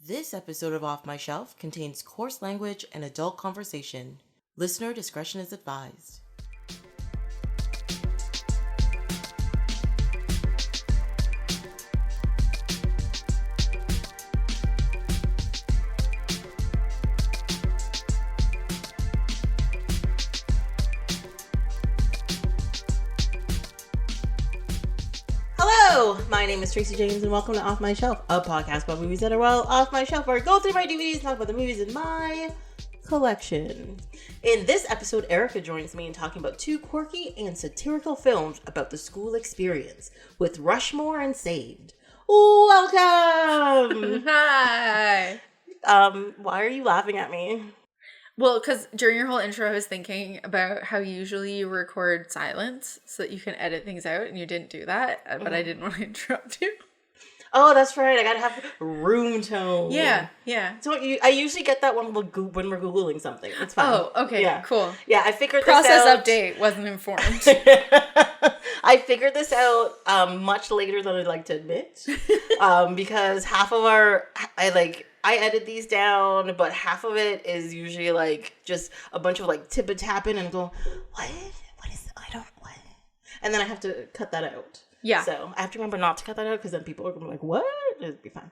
This episode of Off My Shelf contains coarse language and adult conversation. Listener discretion is advised. My name is Tracy James and welcome to Off My Shelf, a podcast about movies that are well off my shelf, where I go through my DVDs and talk about the movies in my collection. In this episode, Erika joins me in talking about two quirky and satirical films about the school experience with Rushmore and Saved. Welcome! Hi! Why are you laughing at me? Well, because during your whole intro, I was thinking about how usually you record silence so that you can edit things out, and you didn't do that, but I didn't want to interrupt you. Oh, that's right. I gotta have room tone. Yeah. So I usually get that when we're Googling something. It's fine. Oh, okay, yeah. Cool. Yeah, I figured this out. Process update, wasn't informed. I figured this out much later than I'd like to admit, because half of I edit these down, but half of it is usually like just a bunch of like tip-a-tapping and go, what is it? I don't, what? And then I have to cut that out. Yeah. So I have to remember not to cut that out because then people are going to be like, what? It'll be fine.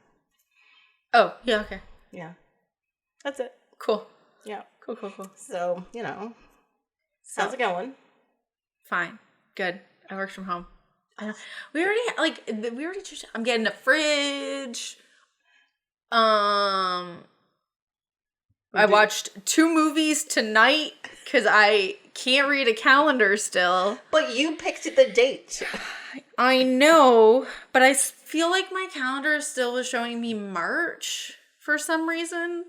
Oh, yeah, okay. Yeah. That's it. Cool. Yeah. Cool. So, how's it going? Fine. Good. I worked from home. We already I'm getting a fridge. I watched 2 movies tonight because I can't read a calendar still. But you picked the date. I know, but I feel like my calendar still was showing me March for some reason.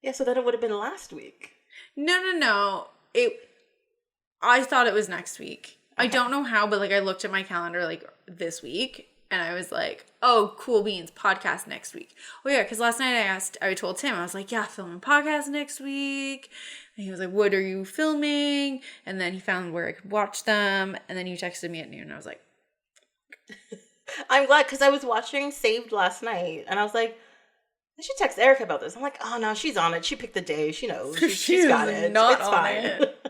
Yeah, so then it would have been last week. No. I thought it was next week. Okay. I don't know how, but I looked at my calendar this week. And I was like, oh, cool beans, podcast next week. Oh, yeah, because last night I told Tim, I was like, yeah, filming podcast next week. And he was like, what are you filming? And then he found where I could watch them. And then you texted me at noon. And I was like, I'm glad, because I was watching Saved last night. And I was like, I should text Erika about this. I'm like, oh, no, she's on it. She picked the day. She knows. She's got it. It's fine. It.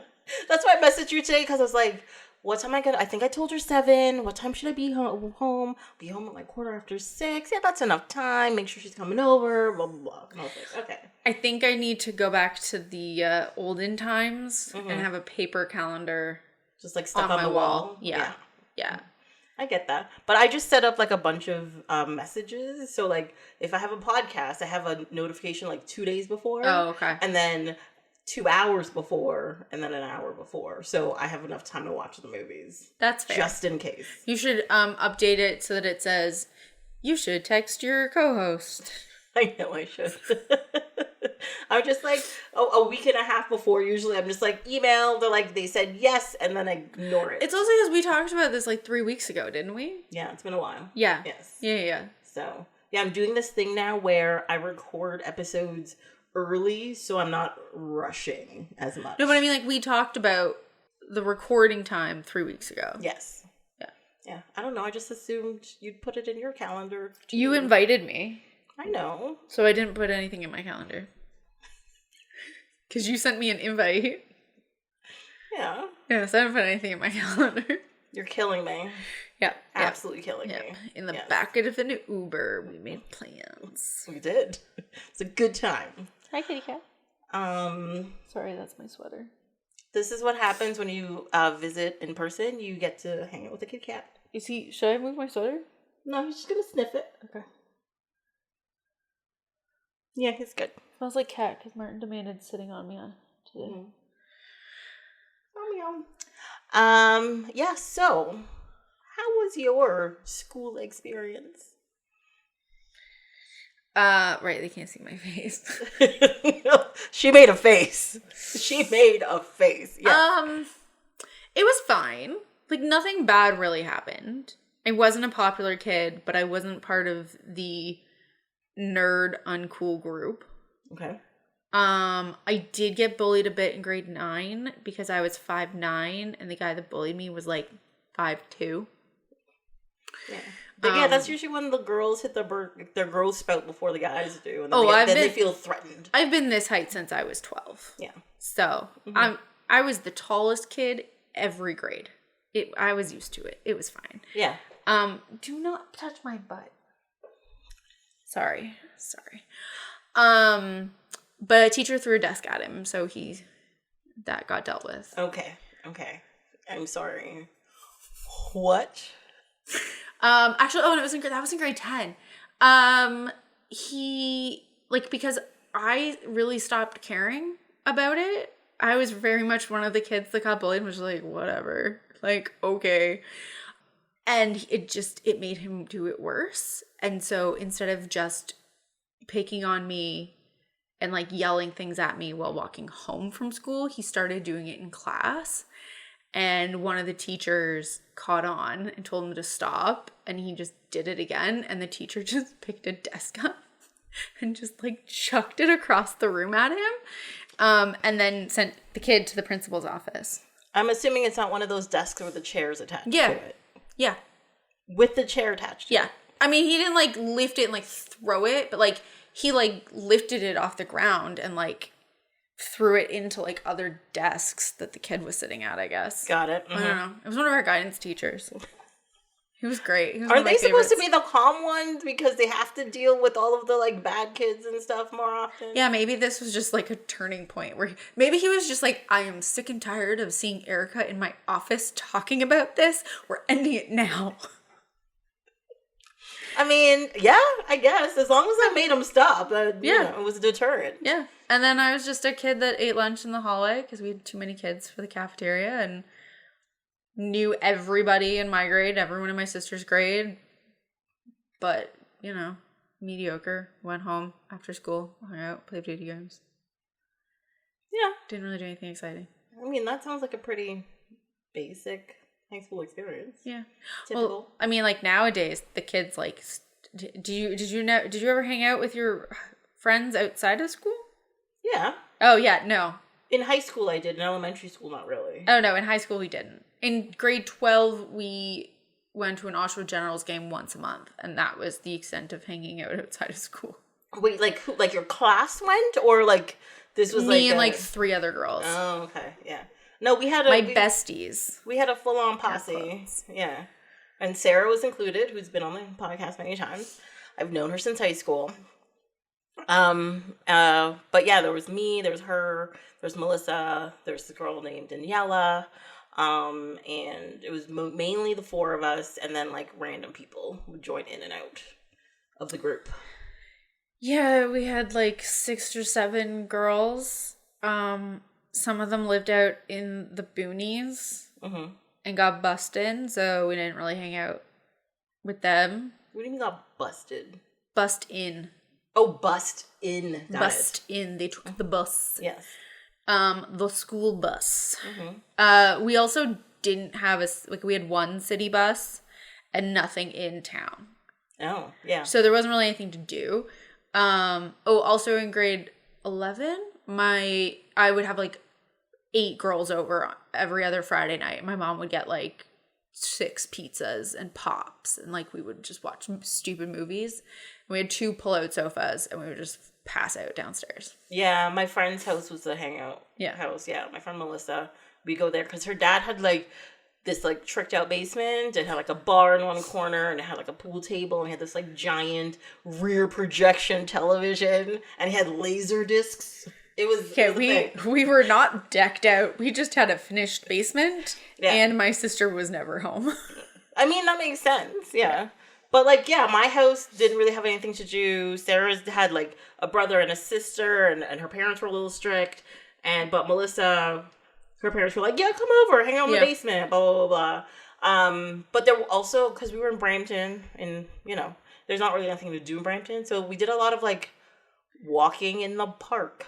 That's why I messaged you today, because I was like, what time I think I told her 7. What time should I be home? Be home at 6:15. Yeah, that's enough time. Make sure she's coming over. Blah, blah, blah. And I was like, okay. I think I need to go back to the olden times and have a paper calendar. Just stuck on the wall. Yeah. I get that. But I just set up a bunch of messages. So if I have a podcast, I have a notification 2 days before. Oh, okay. And then 2 hours before, and then an hour before. So I have enough time to watch the movies. That's fair. Just in case. You should update it so that it says, you should text your co-host. I know I should. I'm just a week and a half before, usually I'm just email. They're they said yes, and then I ignore it. It's also because we talked about this 3 weeks ago, didn't we? Yeah, it's been a while. Yeah. Yes. Yeah. So, yeah, I'm doing this thing now where I record episodes early, so I'm not rushing as much. No, but I mean, we talked about the recording time 3 weeks ago. Yes. Yeah. I don't know. I just assumed you'd put it in your calendar. Too. You invited me. I know. So I didn't put anything in my calendar. Because you sent me an invite. Yeah. Yeah, so I didn't put anything in my calendar. You're killing me. Yeah. Absolutely killing me. In the back of an Uber, we made plans. We did. It's a good time. Hi, kitty cat. Sorry, that's my sweater. This is what happens when you visit in person. You get to hang out with a kitty cat. Should I move my sweater? No, he's just gonna sniff it. Okay. Yeah, he's good. Smells like cat because Martin demanded sitting on me today. Mm-hmm. Oh, meow. Yeah, so how was your school experience? Right, they can't see my face. She made a face. Yeah. It was fine. Nothing bad really happened. I wasn't a popular kid, but I wasn't part of the nerd uncool group. Okay. I did get bullied a bit in grade 9 because I was 5'9", and the guy that bullied me was 5'2". Yeah. Yeah, that's usually when the girls hit their growth spout before the guys do, and then, they feel threatened. I've been this height since I was 12. Yeah. So I was the tallest kid every grade. I was used to it. It was fine. Yeah. Do not touch my butt. Sorry. But a teacher threw a desk at him, so that got dealt with. Okay. I'm sorry. What? Actually, that was in grade 10. Because I really stopped caring about it. I was very much one of the kids that got bullied and was like, whatever. Like, okay. And it made him do it worse. And so instead of just picking on me and like yelling things at me while walking home from school, he started doing it in class. And one of the teachers caught on and told him to stop. And he just did it again. And the teacher just picked a desk up and just like chucked it across the room at him. And then sent the kid to the principal's office. I'm assuming it's not one of those desks with the chairs attached to it. Yeah. With the chair attached to it. I mean, he didn't like lift it and like throw it, but like he like lifted it off the ground and like threw it into like other desks that the kid was sitting at, I guess. Got it. I don't know. It was one of our guidance teachers. He was great. Aren't they supposed to be the calm ones because they have to deal with all of the like bad kids and stuff more often? Yeah, maybe this was just like a turning point where maybe he was just like, I am sick and tired of seeing Erika in my office talking about this. We're ending it now. I mean, yeah, I guess. As long as I made him stop, it was a deterrent. Yeah. And then I was just a kid that ate lunch in the hallway because we had too many kids for the cafeteria and knew everybody in my grade, everyone in my sister's grade. But, mediocre. Went home after school, hung out, played video games. Yeah. Didn't really do anything exciting. I mean, that sounds like a pretty basic high school experience. Yeah. Typical. Well, I mean, like nowadays, the kids like, did you ever hang out with your friends outside of school? Yeah. Oh, yeah, no. In high school, I did. In elementary school, not really. Oh, no, in high school, we didn't. In grade 12, we went to an Oshawa Generals game once a month, and that was the extent of hanging out outside of school. Wait, like who? Like your class went, or like this was me and like 3 other girls. Oh, okay, yeah. No, we had besties. We had a full-on posse, yeah. And Sarah was included, who's been on the podcast many times. I've known her since high school. But yeah, there was me, there was her, there's Melissa, there's the girl named Daniela. And it was mainly the 4 of us, and then like random people would join in and out of the group. Yeah, we had like 6 or 7 girls. Some of them lived out in the boonies and got busted, so we didn't really hang out with them. What do you mean got busted? Bust in. Oh, bust in. Bust in. They took the bus. Yes. The school bus. We also didn't have we had one city bus and nothing in town. Oh, yeah. So there wasn't really anything to do. Also in grade 11, I would have like 8 girls over every other Friday night. My mom would get like 6 pizzas and pops, and like we would just watch stupid movies. We had 2 pull-out sofas, and we would just pass out downstairs. Yeah, my friend's house was the hangout house. Yeah, my friend Melissa, we go there because her dad had like this like tricked out basement and had like a bar in one corner, and it had like a pool table, and he had this like giant rear projection television, and he had laser discs. It was okay. We were not decked out. We just had a finished basement, and my sister was never home. I mean, that makes sense. Yeah. But like, yeah, my house didn't really have anything to do. Sarah's had like a brother and a sister, and her parents were a little strict. But Melissa, her parents were like, yeah, come over, hang out in the basement, blah, blah, blah, blah. But there were also, because we were in Brampton, and, there's not really anything to do in Brampton. So we did a lot of like walking in the park.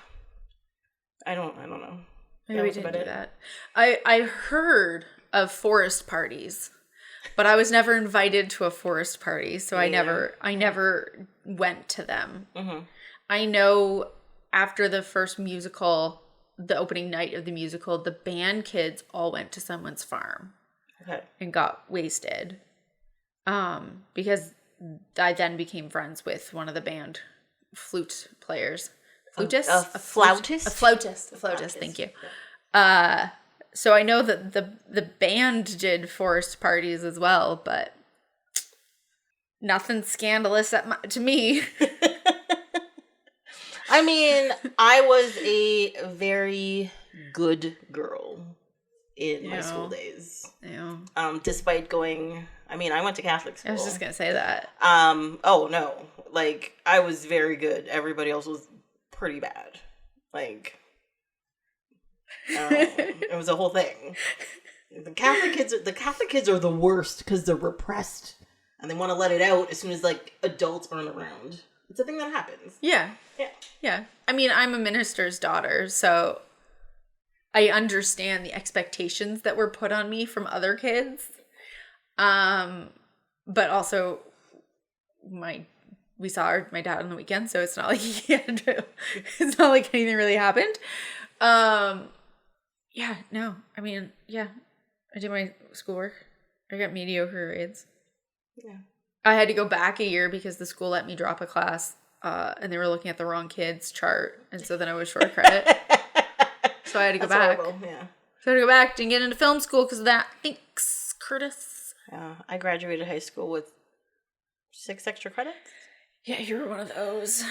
I don't know. Maybe we didn't do that. I heard of forest parties, but I was never invited to a forest party, so I never went to them. Mm-hmm. I know after the first musical, the opening night of the musical, the band kids all went to someone's farm and got wasted. Because I then became friends with one of the band flute players. Flautist? A flautist? A flautist, thank you. So I know that the band did forced parties as well, but nothing scandalous to me. I mean, I was a very good girl in my school days. Yeah. Despite going, I mean, I went to Catholic school. I was just gonna say that. Oh no, like I was very good. Everybody else was pretty bad. Like, it was a whole thing. The Catholic kids are the worst because they're repressed and they want to let it out as soon as like adults aren't around. It's a thing that happens. Yeah. I mean, I'm a minister's daughter, so I understand the expectations that were put on me from other kids. But also we saw my dad on the weekend, so it's not like it's not like anything really happened. I did my schoolwork. I got mediocre grades. Yeah. I had to go back a year because the school let me drop a class, and they were looking at the wrong kids chart, and so then I was short credit. So I had to go back. Horrible. Yeah. So I had to go back. Didn't get into film school because of that. Thanks, Curtis. Yeah, I graduated high school with 6 extra credits. Yeah, you were one of those.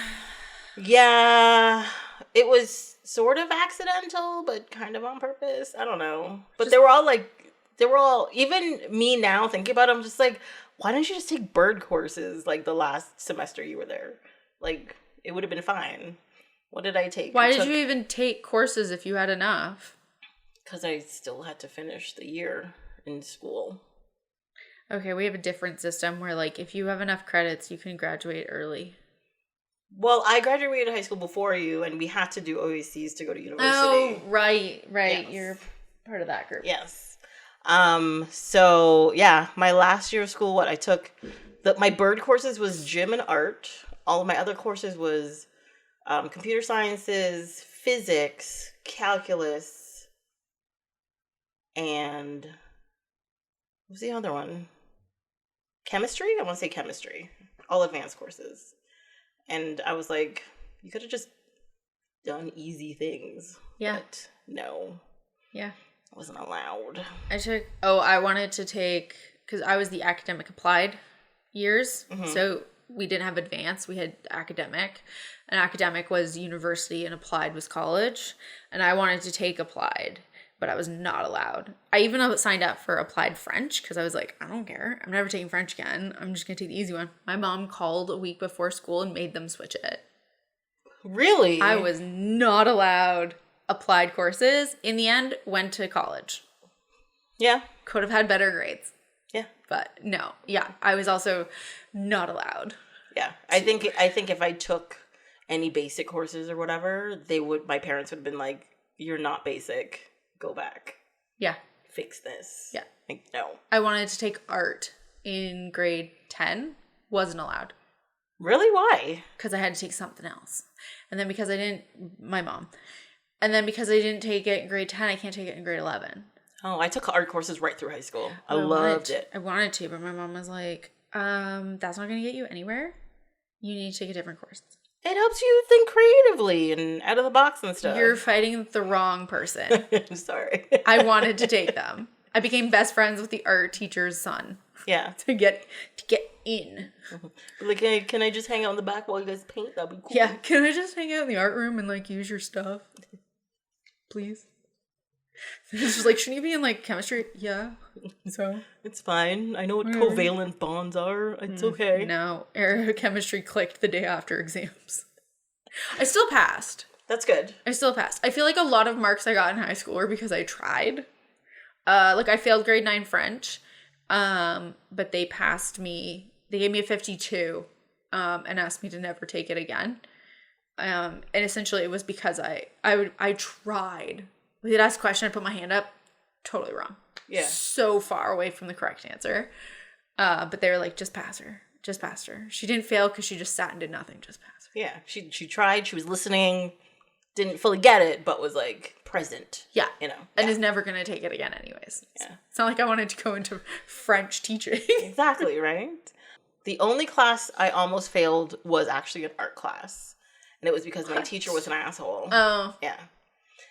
Yeah, it was sort of accidental, but kind of on purpose. I don't know. But they were all, even me now thinking about it, I'm just like, why didn't you just take bird courses like the last semester you were there? Like, it would have been fine. What did I take? Why did you even take courses if you had enough? Because I still had to finish the year in school. Okay, we have a different system where, like, if you have enough credits, you can graduate early. Well, I graduated high school before you, and we had to do OACs to go to university. Oh, right. Yes. You're part of that group. Yes. So, yeah, my last year of school, I took, my bird courses was gym and art. All of my other courses was computer sciences, physics, calculus, and what was the other one? Chemistry? I want to say chemistry. All advanced courses. And I was like, you could have just done easy things. Yeah. But no. Yeah. I wasn't allowed. I wanted to take, because I was the academic applied years. Mm-hmm. So we didn't have advanced. We had academic. And academic was university and applied was college. And I wanted to take applied, but I was not allowed. I even signed up for applied French because I was like, I don't care. I'm never taking French again. I'm just going to take the easy one. My mom called a week before school and made them switch it. Really? I was not allowed applied courses. In the end, went to college. Yeah. Could have had better grades. Yeah. But no. Yeah. I was also not allowed. Yeah. I think if I took any basic courses or whatever, my parents would have been like, you're not basic. Go back. Yeah. Fix this. Yeah. Like, no. I wanted to take art in grade 10. Wasn't allowed. Really? Why? Because I had to take something else. And then because I didn't, my mom. And then because I didn't take it in grade 10, I can't take it in grade 11. Oh, I took art courses right through high school. I loved it. I wanted to, but my mom was like, that's not going to get you anywhere. You need to take a different course. It helps you think creatively and out of the box and stuff. You're fighting the wrong person. I'm sorry. I wanted to take them. I became best friends with the art teacher's son. Yeah. To get in. Like, hey, can I just hang out in the back while you guys paint? That'd be cool. Yeah. Can I just hang out in the art room and like use your stuff? Please. It's just like, shouldn't you be in like chemistry? Yeah. So it's fine. I know what covalent bonds are. It's okay. No. Chemistry clicked the day after exams. I still passed. That's good. I still passed. I feel like a lot of marks I got in high school were because I tried. Like I failed grade 9 French. But they passed me. They gave me a 52. And asked me to never take it again. And essentially it was because I tried. They'd ask a question, I put my hand up, totally wrong. Yeah. So far away from the correct answer. But they were like, just pass her. Just pass her. She didn't fail because she just sat and did nothing. Just pass her. Yeah. She tried. She was listening. Didn't fully get it, but was like present. Yeah. You know. And yeah. is never going to take it again anyways. Yeah. It's not like I wanted to go into French teaching. Exactly, right? The only class I almost failed was actually an art class. And it was because my teacher was an asshole. Oh. Yeah.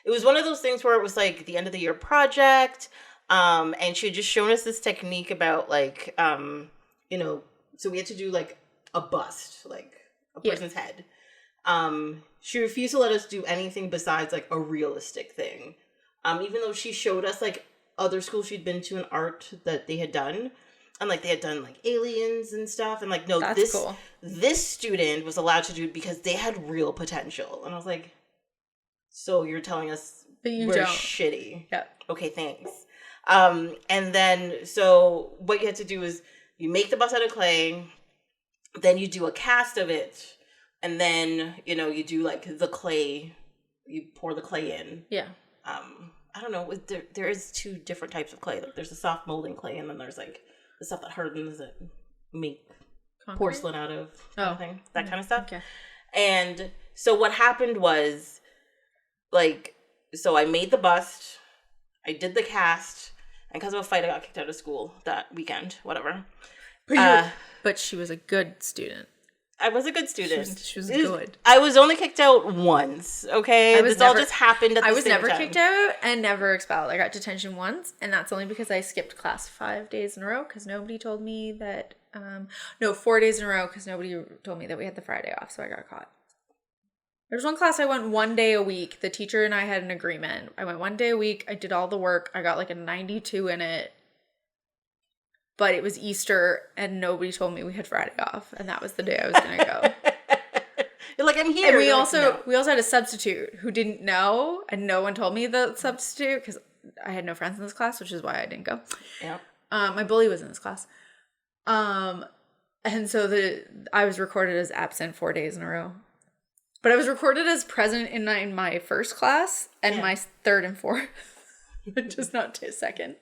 It was one of those things where it was like the end of the year project. And she had just shown us this technique about like, you know, so we had to do like a bust, like a person's head. She refused to let us do anything besides like a realistic thing. Even though she showed us like other schools she'd been to in art that they had done. And like they had done like aliens and stuff. And like, no, That's cool. This student was allowed to do it because they had real potential. And I was like, so you're telling us we're shitty. Yeah. Okay, thanks. And then, so what you had to do is you make the bust out of clay, then you do a cast of it, and then, you know, you do like the clay, you pour the clay in. Yeah. I don't know, there is two different types of clay. Like, there's the soft molding clay, and then there's like the stuff that hardens that make concrete? Porcelain out of kind of thing, that kind of stuff. Okay. And so what happened was, like, so I made the bust, I did the cast, and because of a fight, I got kicked out of school that weekend, whatever. But she was a good student. I was a good student. She was good. I was only kicked out once, okay? This all just happened at the same time. I was never kicked out and never expelled. I got detention once, and that's only because I skipped class 5 days in a row because nobody told me that, 4 days in a row because nobody told me that we had the Friday off, so I got caught. There was one class I went 1 day a week. The teacher and I had an agreement. I went 1 day a week. I did all the work. I got like a 92 in it. But it was Easter, and nobody told me we had Friday off, and that was the day I was going to go. You're like, I'm here. And we also had a substitute who didn't know, and no one told me the substitute because I had no friends in this class, which is why I didn't go. Yeah. My bully was in this class. And so I was recorded as absent 4 days in a row. But I was recorded as present in my first class and my third and fourth, but just not second.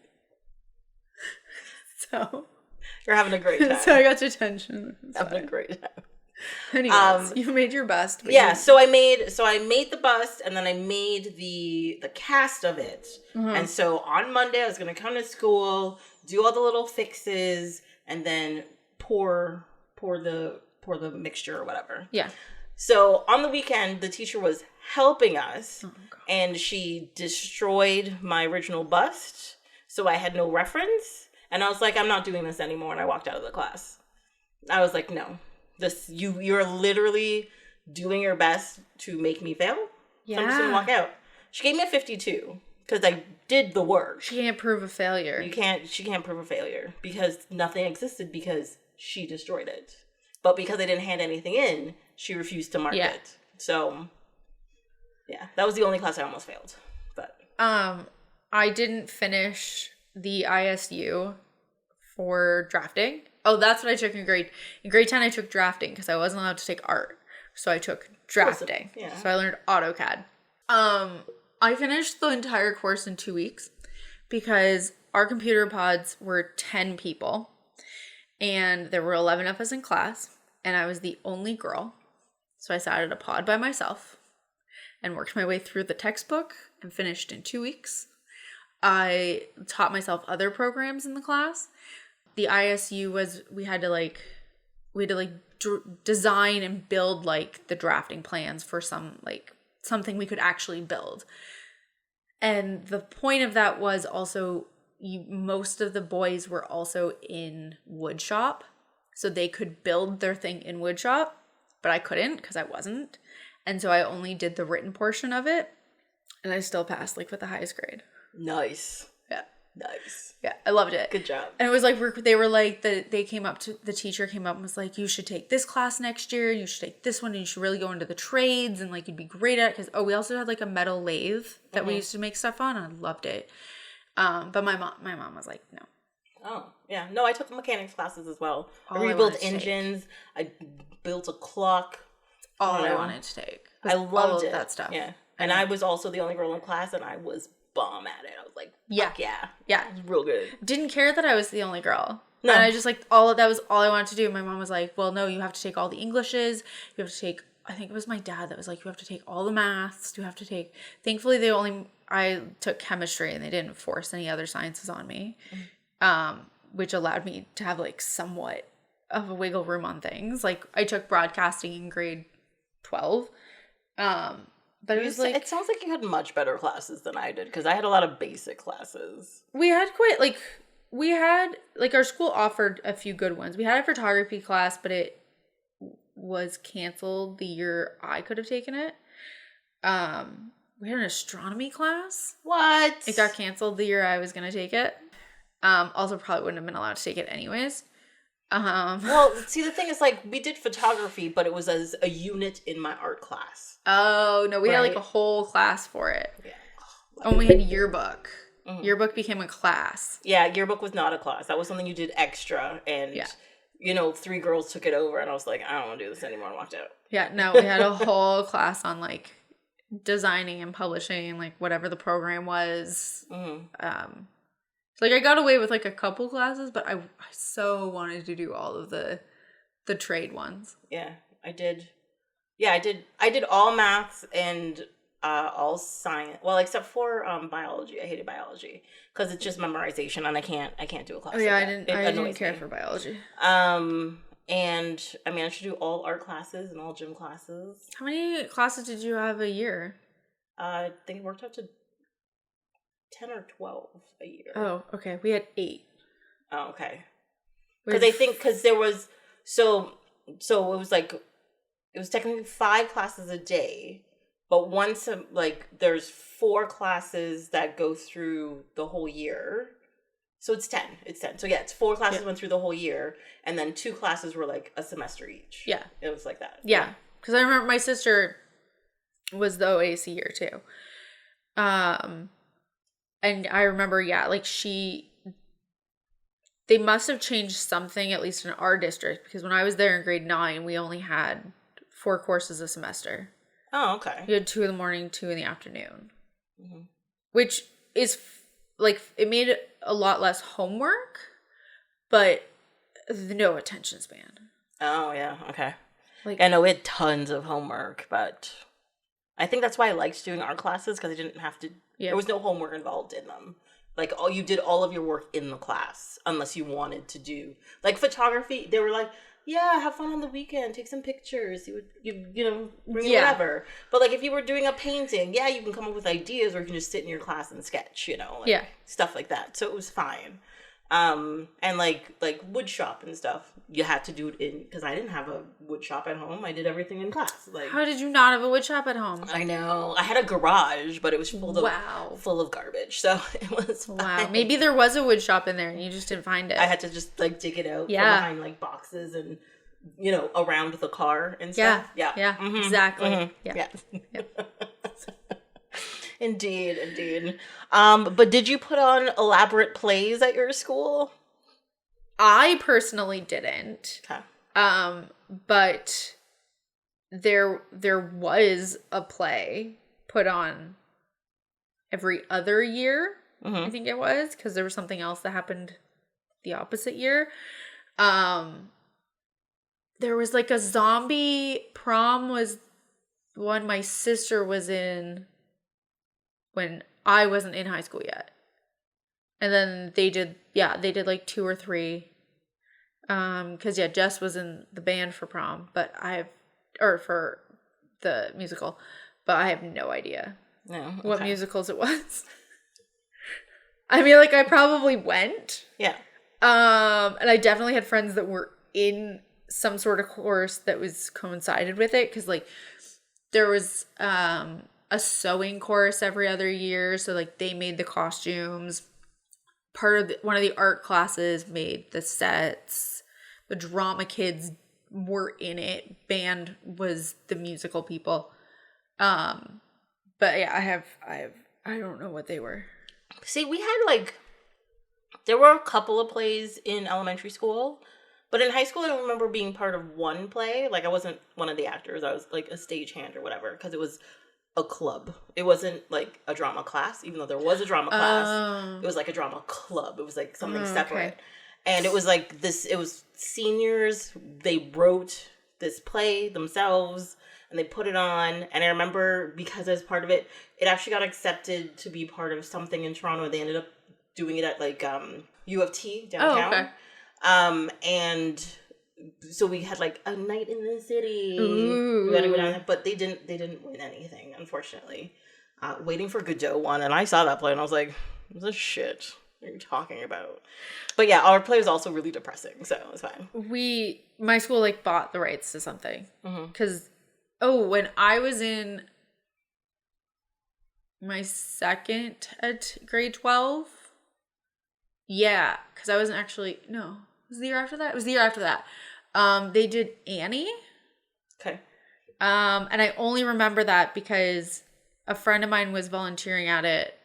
So you're having a great time. So I got detention. Having a great time. Anyways, you made your bust. So I made the bust, and then I made the cast of it. Mm-hmm. And so on Monday I was gonna come to school, do all the little fixes, and then pour the mixture or whatever. Yeah. So on the weekend, the teacher was helping us, and she destroyed my original bust, so I had no reference. And I was like, I'm not doing this anymore, and I walked out of the class. I was like, no, you're literally doing your best to make me fail. Yeah. So I'm just gonna walk out. She gave me a 52 because I did the work. She can't prove a failure. She can't prove a failure because nothing existed because she destroyed it. But because I didn't hand anything in, she refused to mark it. So, yeah, that was the only class I almost failed. But I didn't finish the ISU for drafting. Oh, that's what I took in grade 10. I took drafting because I wasn't allowed to take art, so I took drafting. Yeah. So I learned AutoCAD. I finished the entire course in 2 weeks because our computer pods were 10 people, and there were 11 of us in class. And I was the only girl. So I sat at a pod by myself and worked my way through the textbook and finished in 2 weeks. I taught myself other programs in the class. The ISU was, we had to design and build like the drafting plans for something we could actually build. And the point of that was also most of the boys were also in wood shop. So they could build their thing in woodshop, but I couldn't because I wasn't. And so I only did the written portion of it, and I still passed with the highest grade. Nice. Yeah. Nice. Yeah, I loved it. Good job. And it was like, the teacher came up and was like, you should take this class next year, you should take this one, and you should really go into the trades, and you'd be great at it. Because, we also had a metal lathe that we used to make stuff on, and I loved it. But my mom was like, no. Oh, yeah. No, I took mechanics classes as well. I rebuilt engines. I built a clock. All I wanted to take. I loved it. That stuff. Yeah. And I was also the only girl in class, and I was bomb at it. I was like, fuck yeah. Yeah. It was real good. Didn't care that I was the only girl. No. And I just that was all I wanted to do. My mom was like, well, no, you have to take all the Englishes. You have to take, I think it was my dad that was like, you have to take all the maths. You have to take, thankfully they only I took chemistry and they didn't force any other sciences on me, which allowed me to have like somewhat of a wiggle room on things. Like I took broadcasting in grade 12. But it sounds like you had much better classes than I did, because I had a lot of basic classes. We had our school offered a few good ones. We had a photography class, but it was canceled the year I could have taken it. We had an astronomy class. What? It got canceled the year I was going to take it. Also probably wouldn't have been allowed to take it anyways. Well, see, the thing is, like, we did photography, but it was as a unit in my art class. Oh, no, we had, like, a whole class for it. Yeah. And we had yearbook. Mm-hmm. Yearbook became a class. Yeah, yearbook was not a class. That was something you did extra, and, 3 girls took it over, and I was like, I don't want to do this anymore, and walked out. Yeah, no, we had a whole class on, like, designing and publishing, like, whatever the program was. Mm-hmm. Like, I got away with, like, a couple classes, but I so wanted to do all of the trade ones. Yeah, I did. Yeah, I did all maths and all science. Well, except for biology. I hated biology because it's just memorization, and I can't do a class. Oh, yeah, like I didn't care for biology. And, I mean, I should do all art classes and all gym classes. How many classes did you have a year? I think it worked out to 10 or 12 a year. Oh, okay. We had 8. Oh, okay. Because there was, so it was like, it was technically 5 classes a day, but once, like, there's 4 classes that go through the whole year. So it's 10. So yeah, it's 4 classes went through the whole year, and then 2 classes were like a semester each. Yeah. It was like that. Yeah. Because I remember my sister was the OAC year too. And I remember, like they must have changed something, at least in our district, because when I was there in grade 9, we only had 4 courses a semester. Oh, okay. We had 2 in the morning, 2 in the afternoon. Mm-hmm. Which is, like, it made it a lot less homework, but no attention span. Oh, yeah, okay. Like, I know we had tons of homework, but I think that's why I liked doing art classes, because I didn't have to. Yeah. There was no homework involved in them. Like, you did all of your work in the class, unless you wanted to do, like, photography. They were like, yeah, have fun on the weekend, take some pictures, bring whatever. But, like, if you were doing a painting, you can come up with ideas, or you can just sit in your class and sketch, stuff like that. So it was fine. And like wood shop and stuff, you had to do it in, because I didn't have a wood shop at home. I did everything in class. Like, how did you not have a wood shop at home? I know. I had a garage, but it was full of garbage. So it was fine. Wow. Maybe there was a wood shop in there and you just didn't find it. I had to just, like, dig it out from behind, like, boxes and, around the car and stuff. Yeah. Mm-hmm. Exactly. Mm-hmm. Yeah. Indeed. But did you put on elaborate plays at your school? I personally didn't. Okay. But there was a play put on every other year. Mm-hmm. I think it was, because there was something else that happened the opposite year. There was, like, a zombie prom was one my sister was in when I wasn't in high school yet. And then they did like 2 or 3. Because, Jess was in the band for prom, for the musical, but I have no idea what musicals it was. I mean, like, I probably went. Yeah. And I definitely had friends that were in some sort of course that was coincided with it, because, like, there was, a sewing course every other year, so, like, they made the costumes. One of the art classes made the sets. The drama kids were in it. Band was the musical people. But yeah, I don't know what they were. See, we had, like, there were a couple of plays in elementary school, but in high school I don't remember being part of one play. Like, I wasn't one of the actors. I was, like, a stagehand or whatever, because it was a club. It wasn't, like, a drama class, even though there was a drama class. It was, like, a drama club. It was, like, something separate. Okay. And it was, like, it was seniors. They wrote this play themselves, and and they put it on. And I remember because as part of it, it actually got accepted to be part of something in Toronto. They ended up doing it at like U of T downtown. Oh, okay. And so we had like a night in the city. Ooh. We got to go down there, but they didn't win anything, unfortunately. Waiting for Godot won, and I saw that play, and I was like, "This is shit. What are you talking about?" But yeah, our play was also really depressing, so it was fine. My school like bought the rights to something because when I was in my second at grade 12, yeah, because I wasn't actually it was the year after that. It was the year after that. They did Annie. Okay. And I only remember that because a friend of mine was volunteering at it,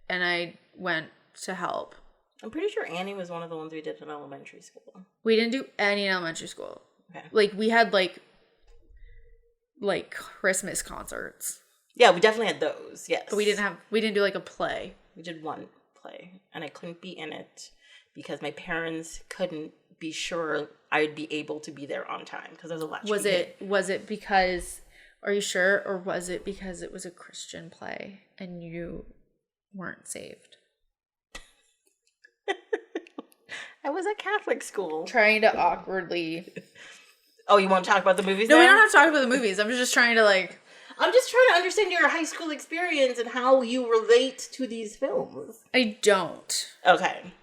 and I went to help. I'm pretty sure Annie was one of the ones we did in elementary school. We didn't do any in elementary school. Okay. Like, we had, like Christmas concerts. Yeah, we definitely had those, yes. But we didn't do, like, a play. We did one play, and I couldn't be in it because my parents couldn't be sure I'd be able to be there on time because there was a latch. Was it because, are you sure, or was it because it was a Christian play and you weren't saved? I was at Catholic school. Trying to awkwardly... Oh, you want to talk about the movies No, now? we don't have to talk about the movies. I'm just trying to I'm just trying to understand your high school experience and how you relate to these films. I don't. Okay.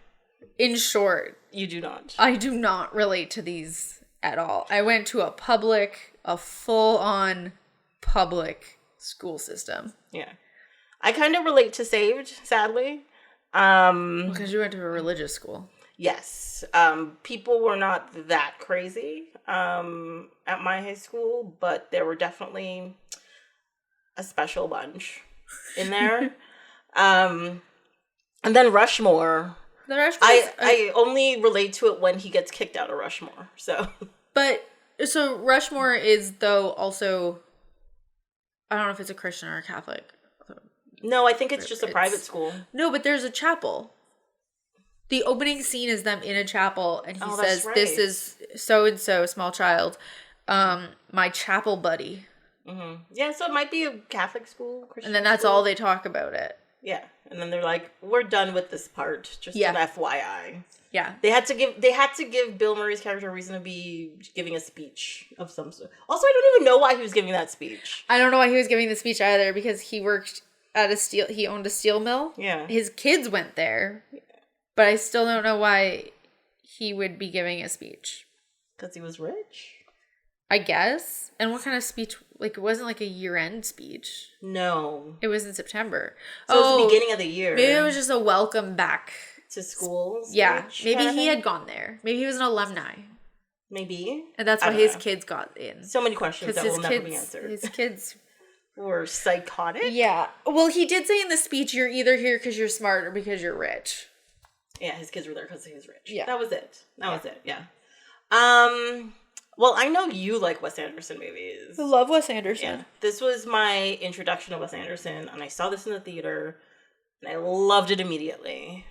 In short. You do not. I do not relate to these at all. I went to a full-on public school system. Yeah. I kind of relate to Saved, sadly. Because you went to a religious school. Yes. People were not that crazy at my high school, but there were definitely a special bunch in there. And then Rushmore. The Rushmore. I only relate to it when he gets kicked out of Rushmore. So Rushmore is though also, I don't know if it's a Christian or a Catholic. No, I think it's just a private school. No, but there's a chapel. The opening scene is them in a chapel, and he says, right. "This is so-and-so, small child, my chapel buddy." Mm-hmm. Yeah, so it might be a Catholic school, Christian and then that's school. all they talk about it. Yeah, and then they're like, "We're done with this part." Just an FYI. Yeah, they had to give Bill Murray's character a reason to be giving a speech of some sort. Also, I don't even know why he was giving that speech. I don't know why he was giving the speech either, because he worked at he owned a steel mill. Yeah, his kids went there. But I still don't know why he would be giving a speech. Because he was rich? I guess. And what kind of speech? Like, it wasn't like a year-end speech. No. It was in September. So it was the beginning of the year. Maybe it was just a welcome back. To schools? Yeah. Maybe he had gone there. Maybe he was an alumni. Maybe. And that's why his kids got in. So many questions that will never be answered. His kids... were psychotic? Yeah. Well, he did say in the speech, you're either here because you're smart or because you're rich. Yeah, his kids were there because he was rich. Yeah. That was it. Yeah. Well, I know you like Wes Anderson movies. I love Wes Anderson. Yeah. This was my introduction to Wes Anderson, and I saw this in the theater, and I loved it immediately.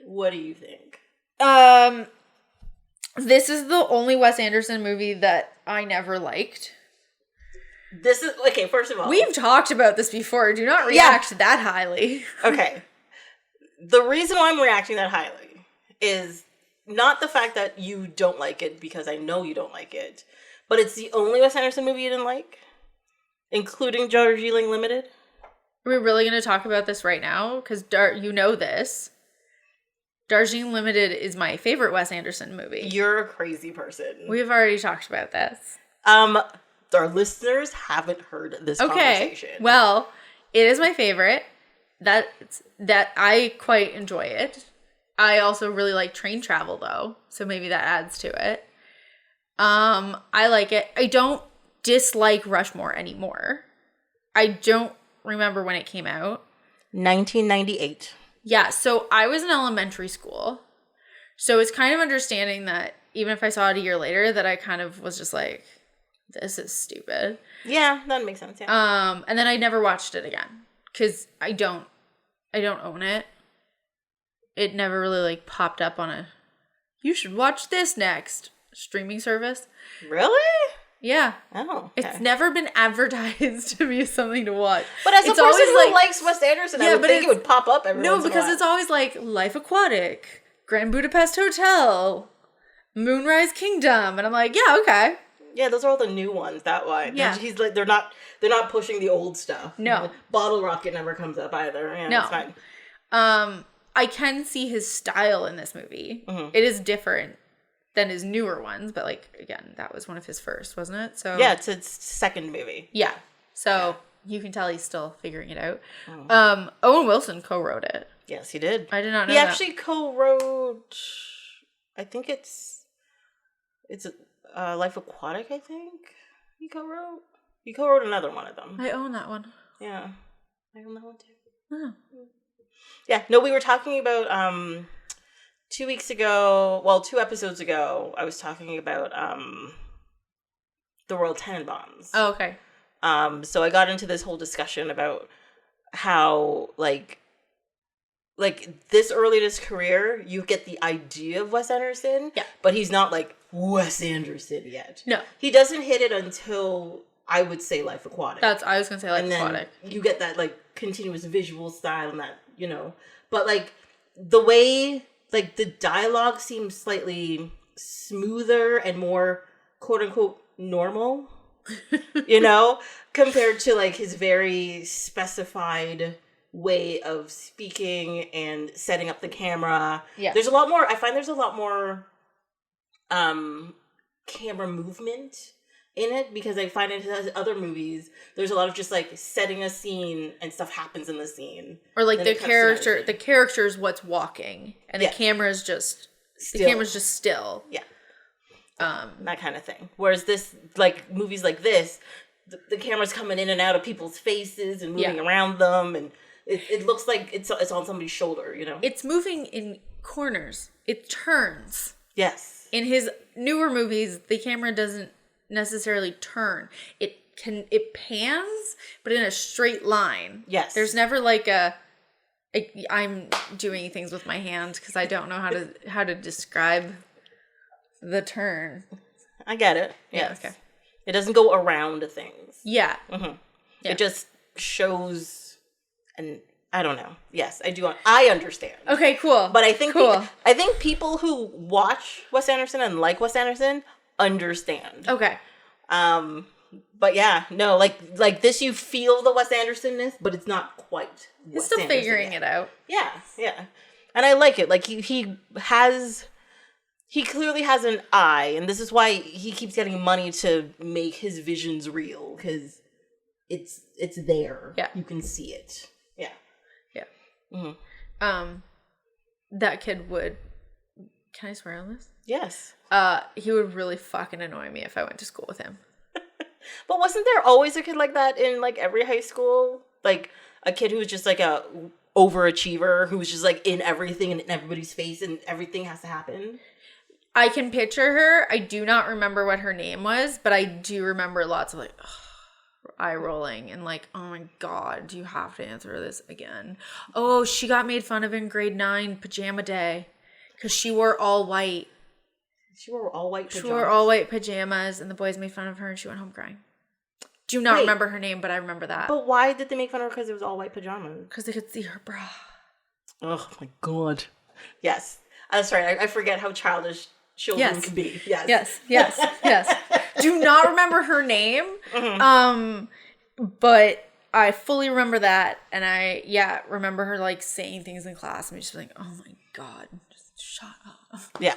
What do you think? This is the only Wes Anderson movie that I never liked. This is, okay, first of all. We've talked about this before. Do not react that highly. Okay. The reason why I'm reacting that highly is not the fact that you don't like it, because I know you don't like it, but it's the only Wes Anderson movie you didn't like, including Darjeeling Limited. Are we really going to talk about this right now? Because you know this. Darjeeling Limited is my favorite Wes Anderson movie. You're a crazy person. We've already talked about this. Our listeners haven't heard this conversation. Well, it is my favorite. That I quite enjoy it. I also really like train travel though, so maybe that adds to it. I like it. I don't dislike Rushmore anymore. I don't remember when it came out. 1998. Yeah, so I was in elementary school. So it's kind of understanding that even if I saw it a year later, that I kind of was just like, this is stupid. Yeah, that makes sense, yeah. And then I never watched it again. Because I don't own it. It never really like popped up on you should watch this next streaming service. Really? Yeah. Oh, okay. It's never been advertised to be something to watch. But as a person who likes Wes Anderson, I would think it would pop up every once in a while. No, because it's always like Life Aquatic, Grand Budapest Hotel, Moonrise Kingdom, and I'm like, yeah, okay. Yeah, those are all the new ones. That one. Yeah, he's like they're not pushing the old stuff. No, like, Bottle Rocket never comes up either. Yeah, no, it's fine. I can see his style in this movie. Mm-hmm. It is different than his newer ones, but like again, that was one of his first, wasn't it? So yeah, it's his second movie. Yeah, so you can tell he's still figuring it out. Oh. Owen Wilson co-wrote it. Yes, he did. I did not know he actually co-wrote. I think it's Life Aquatic. I think he co-wrote. He co-wrote another one of them. I own that one. Yeah, I own that one too. Oh. Yeah, no, we were talking about 2 weeks ago, 2 episodes ago, I was talking about the Royal Tenenbaums. Oh, okay. So I got into this whole discussion about how, like this early in his career, you get the idea of Wes Anderson, but he's not, like, Wes Anderson yet. No. He doesn't hit it until, I would say, Life Aquatic. I was going to say Life Aquatic. You get that, like, continuous visual style and that, you know. But, like, the way... like, the dialogue seems slightly smoother and more, quote-unquote, normal, you know, compared to, like, his very specified way of speaking and setting up the camera. Yeah. There's a lot more, I find there's a lot more camera movement in it, because I find in his other movies, there's a lot of just, like, setting a scene and stuff happens in the scene. Or, like, the character is what's walking, and the camera's just still. The camera's just still. Yeah. That kind of thing. Whereas this, like, movies like this, the camera's coming in and out of people's faces and moving around them, and it looks like it's on somebody's shoulder, you know? It's moving in corners. It turns. Yes. In his newer movies, the camera doesn't necessarily turn. It pans, but in a straight line. Yes. There's never like I'm doing things with my hands because I don't know how to describe the turn. I get it. Yes. Yeah, okay. It doesn't go around things. Yeah. Mm-hmm. Yeah. It just shows, and I don't know. Yes, I do. I understand. Okay, cool. But I think people who watch Wes Anderson and like Wes Anderson understand. Okay. But yeah, no, like this, you feel the Wes Anderson-ness, but it's not quite. He's still figuring it out. Yeah, yeah, and I like it. Like he clearly has an eye, and this is why he keeps getting money to make his visions real, because it's there. Yeah, you can see it. Yeah, yeah. Mm-hmm. That kid would. Can I swear on this? Yes. He would really fucking annoy me if I went to school with him. But wasn't there always a kid like that in, like, every high school? Like, a kid who was just, like, a overachiever, who was just, like, in everything and in everybody's face, and everything has to happen? I can picture her. I do not remember what her name was, but I do remember lots of, like, eye rolling and, like, oh my God, do you have to answer this again? Oh, she got made fun of in grade 9 pajama day because she wore all white. She wore all white pajamas. She wore all white pajamas, and the boys made fun of her, and she went home crying. Do not remember her name, but I remember that. But why did they make fun of her? Because it was all white pajamas. Because they could see her bra. Oh my God. Yes. That's right. I forget how childish children can be. Yes. Yes. Do not remember her name. Mm-hmm. But I fully remember that, and I remember her, like, saying things in class, and me just like, oh my God, just shut up. Yeah.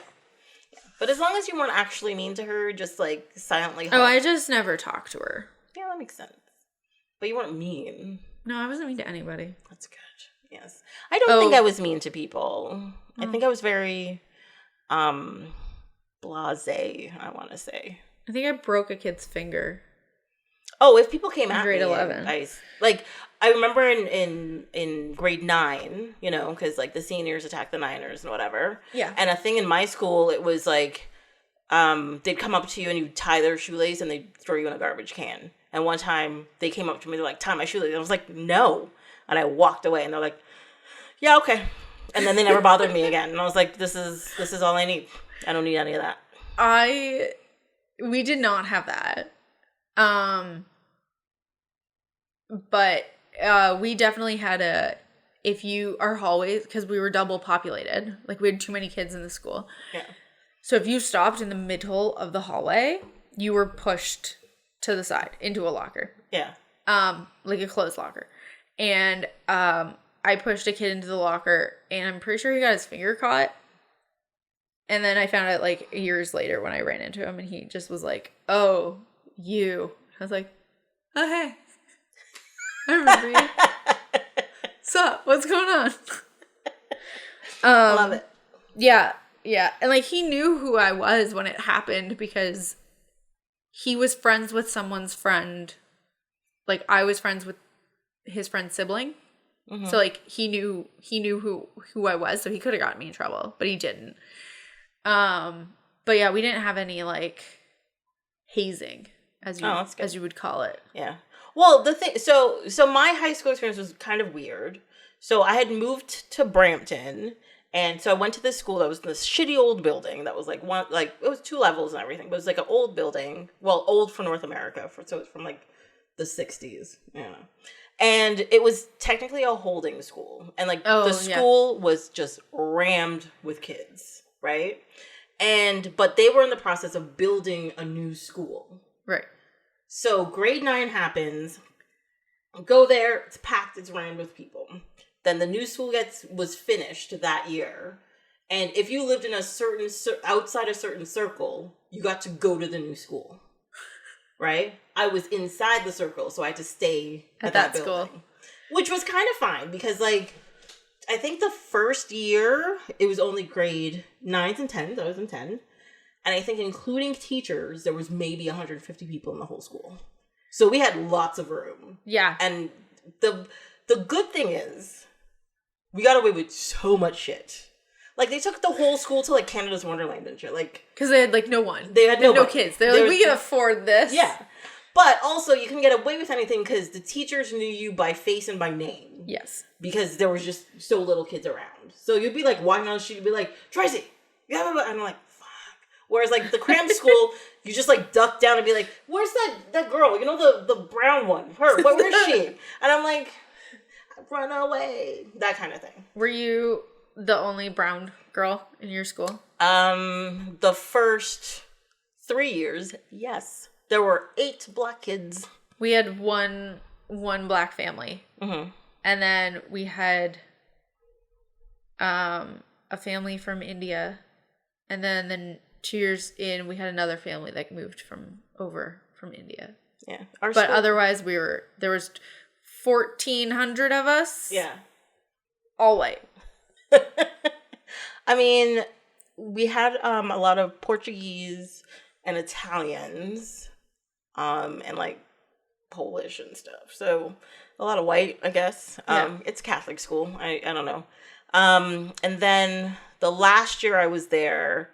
But as long as you weren't actually mean to her, just, like, silently. Oh, I just never talked to her. Yeah, that makes sense. But you weren't mean. No, I wasn't mean to anybody. That's good. Yes. I don't think I was mean to people. I think I was very blasé, I want to say. I think I broke a kid's finger. Oh, if people came at grade me. 11. I remember in grade 9, you know, because, like, the seniors attacked the Niners and whatever. Yeah. And a thing in my school, it was, like, they'd come up to you and you'd tie their shoelace and they'd throw you in a garbage can. And one time, they came up to me, they're like, tie my shoelace. And I was like, no. And I walked away, and they're like, yeah, okay. And then they never bothered me again. And I was like, this is all I need. I don't need any of that. We did not have that. But we definitely had our hallways, because we were double populated, like we had too many kids in the school. Yeah. So if you stopped in the middle of the hallway, you were pushed to the side into a locker. Yeah. Like a closed locker. And I pushed a kid into the locker, and I'm pretty sure he got his finger caught. And then I found out like years later when I ran into him, and he just was like, "Oh, you." I was like, "Oh, hey. I remember you. What's up? What's going on?" Love it. Yeah. Yeah. And like he knew who I was when it happened, because he was friends with someone's friend. Like I was friends with his friend's sibling. Mm-hmm. So like he knew who I was, so he could have gotten me in trouble, but he didn't. But yeah, we didn't have any like hazing as you would call it. Yeah. Well, the thing, so my high school experience was kind of weird. So I had moved to Brampton, and so I went to this school that was in this shitty old building that was like it was 2 levels and everything, but it was like an old building. Well, old for North America, so it's from like the 60s. Yeah. And it was technically a holding school, and like the school was just rammed with kids, right? But they were in the process of building a new school. Right. So grade 9 happens. Go there. It's packed. It's rammed with people. Then the new school was finished that year. And if you lived in outside a certain circle, you got to go to the new school. Right? I was inside the circle, so I had to stay at that building. School. Which was kind of fine, because like, I think the first year, it was only grade 9s and 10s. I was in 10. And I think including teachers, there was maybe 150 people in the whole school. So we had lots of room. Yeah. And the good thing is, we got away with so much shit. Like, they took the whole school to, like, Canada's Wonderland and shit. Like, because they had, like, no one. They had no kids. They're like, we can afford this. Yeah. But also, you can get away with anything because the teachers knew you by face and by name. Yes. Because there was just so little kids around. So you'd be, like, walking on the street, you'd be like, "Tracy!" Yeah, and I'm like, fuck. Whereas, like, the cram school, you just, like, duck down and be like, "Where's that girl? You know, the brown one? Her. Where's she?" And I'm like, "Run away." That kind of thing. Were you the only brown girl in your school? The first 3 years, yes. There were 8 black kids. We had one black family. Mm-hmm. And then we had a family from India. And then 2 years in, we had another family that moved from India. Yeah. But otherwise, there was 1,400 of us. Yeah. All white. I mean, we had a lot of Portuguese and Italians, and like Polish and stuff. So a lot of white, I guess. Yeah. It's a Catholic school. I don't know. And then the last year I was there,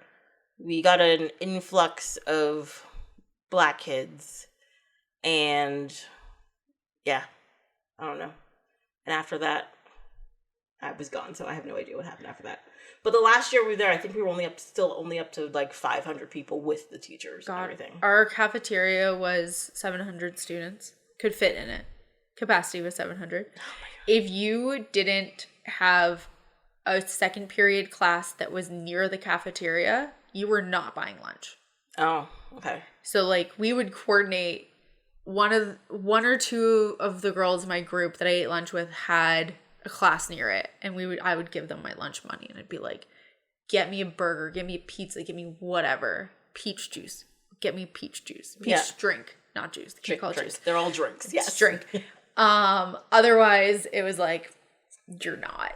we got an influx of black kids, and yeah, I don't know. And after that, I was gone, so I have no idea what happened after that. But the last year we were there, I think we were only up to like 500 people with the teachers and everything. Our cafeteria was 700 students. Could fit in it. Capacity was 700. Oh my God. If you didn't have a second period class that was near the cafeteria, you were not buying lunch. Oh, okay. So like we would coordinate. One or two of the girls in my group that I ate lunch with had a class near it, and I would give them my lunch money, and I'd be like, "Get me a burger, get me a pizza, get me whatever, peach juice, get me peach juice, drink, not juice. They call it juice. They're all drinks. Yes, drink." Otherwise, it was like, you're not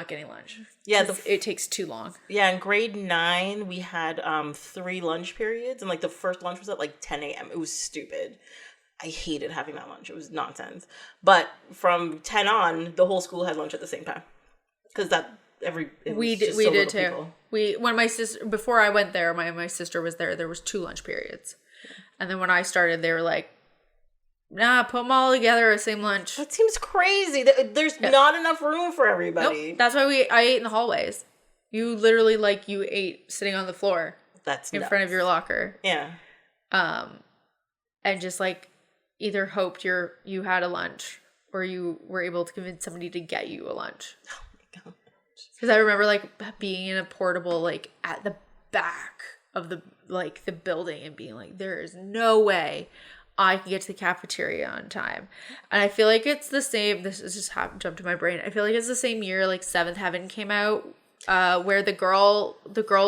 getting lunch. Yeah, it takes too long. Yeah, in grade 9, we had 3 lunch periods, and like the first lunch was at like 10 a.m. It was stupid. I hated having that lunch. It was nonsense. But from 10 on, the whole school had lunch at the same time. Because we did too. People. Before I went there, my sister was there. There was 2 lunch periods. And then when I started, they were like, "Nah, put them all together at same lunch." That seems crazy. There's not enough room for everybody. Nope. That's why I ate in the hallways. You literally you ate sitting on the floor. That's in front of your locker. Yeah. and just like either hoped you had a lunch or you were able to convince somebody to get you a lunch. Oh my god. Because I remember like being in a portable like at the back of the building and being like, there is no way I can get to the cafeteria on time. And I feel like it's the same. This is just jumped to my brain. I feel like it's the same year like Seventh Heaven came out, where the girl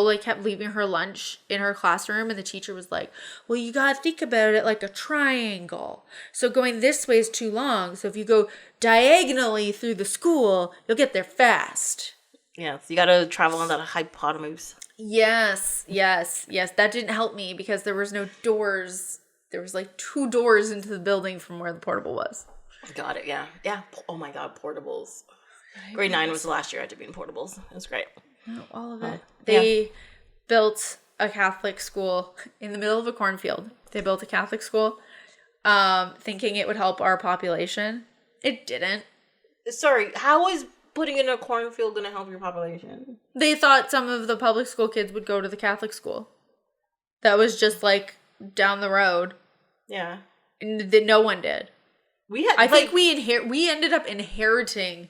like kept leaving her lunch in her classroom, and the teacher was like, well, you gotta think about it like a triangle. So going this way is too long. So if you go diagonally through the school, you'll get there fast. Yeah, so you gotta travel on that hypotenuse. Yes. That didn't help me because there was no doors. There was like 2 doors into the building from where the portable was. Got it, yeah. Yeah. Oh my god, portables. Grade 9 was the last year I had to be in portables. It was great. No, all of it. They built a Catholic school in the middle of a cornfield. They built a Catholic school thinking it would help our population. It didn't. Sorry, how is putting in a cornfield going to help your population? They thought some of the public school kids would go to the Catholic school. That was just like down the road. Yeah. And no one did. I think we ended up inheriting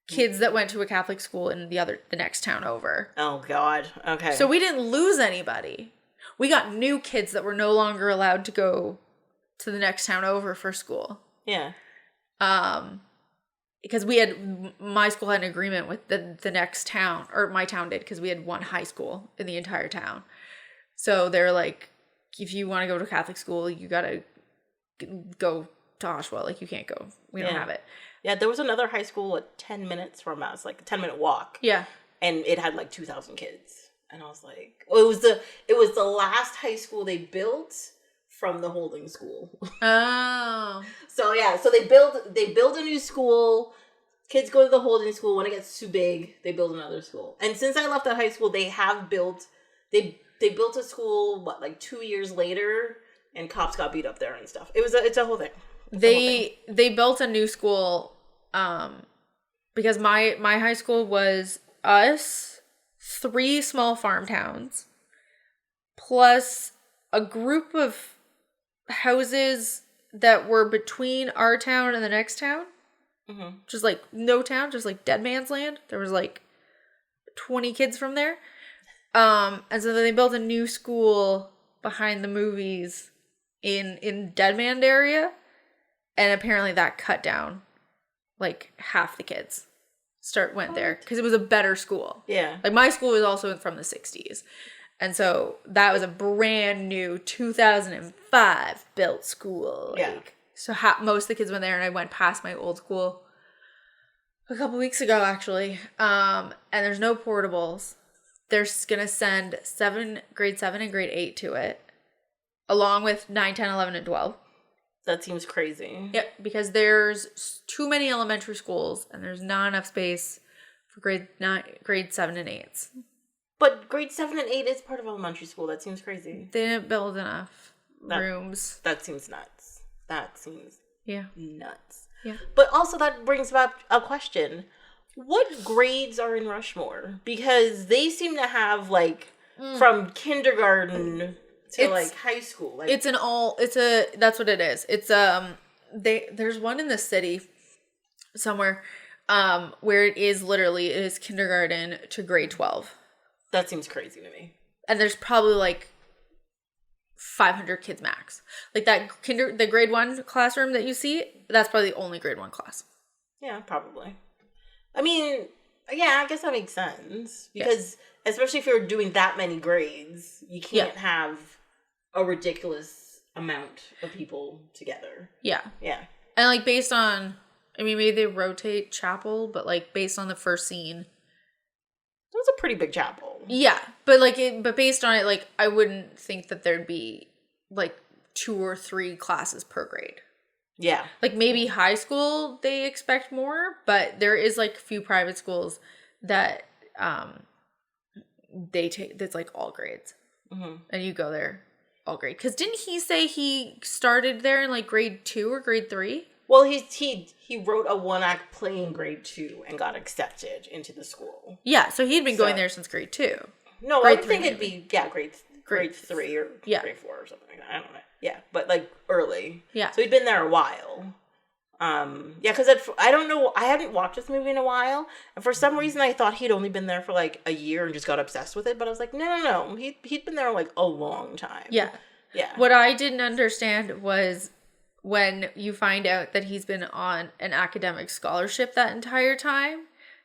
kids that went to a Catholic school in the next town over. Oh god. Okay. So we didn't lose anybody. We got new kids that were no longer allowed to go to the next town over for school. Yeah. Because my school had an agreement with the next town, or my town did, because we had one high school in the entire town. So they're like, if you want to go to Catholic school, you gotta go to Oshawa. Like, you can't go. We don't have it. Yeah, there was another high school 10 minutes from us, like a 10-minute walk. Yeah. And it had like 2,000 kids. And I was like, well, it was the last high school they built from the holding school. Oh. So they build a new school. Kids go to the holding school. When it gets too big, they build another school. And since I left that high school, they built a school, like 2 years later, and cops got beat up there and stuff. It's a whole thing. They built a new school because my high school was us, 3 small farm towns, plus a group of houses that were between our town and the next town. Mm-hmm. Just like no town, just like dead man's land. There was like 20 kids from there. And so then they built a new school behind the movies in Dead Man area. And apparently that cut down like half the kids went there because it was a better school. Yeah. Like my school was also from the 60s. And so that was a brand new 2005 built school. Yeah. Like, so most of the kids went there, and I went past my old school a couple weeks ago, actually. And there's no portables. They're going to send grade 7 and grade 8 to it, along with 9, 10, 11, and 12. That seems crazy. Yeah, because there's too many elementary schools, and there's not enough space for grade 7 and 8s. But grade 7 and 8 is part of elementary school. That seems crazy. They didn't build enough rooms. That seems nuts. Nuts. Yeah. But also that brings up a question. What grades are in Rushmore? Because they seem to have like from kindergarten to like high school. Like, that's what it is. It's there's one in the city somewhere where it is kindergarten to grade 12. That seems crazy to me. And there's probably like 500 kids max. Like that the grade 1 classroom that you see, that's probably the only grade 1 class. Yeah, probably. I mean, yeah, I guess that makes sense. Because especially if you're doing that many grades, you can't have a ridiculous amount of people together. Yeah. Yeah. And like based on, I mean, maybe they rotate chapel, but like based on the first scene, it was a pretty big chapel. Yeah, but based on it, like I wouldn't think that there'd be like 2 or 3 classes per grade. Yeah, like maybe high school they expect more, but there is like a few private schools that they take that's like all grades, and you go there all grade. Because didn't he say he started there in like grade 2 or grade 3? Well, he wrote a 1-act play in grade 2 and got accepted into the school. Yeah, so he'd been going there since grade 2. No, I would think it'd be grade 3 or grade 4 or something like that. I don't know. but like early. Yeah. So he'd been there a while. Because I don't know, I hadn't watched this movie in a while, and for some reason I thought he'd only been there for like a year and just got obsessed with it, but I was like, no, he'd been there like a long time. Yeah. What I didn't understand was when you find out that he's been on an academic scholarship that entire time,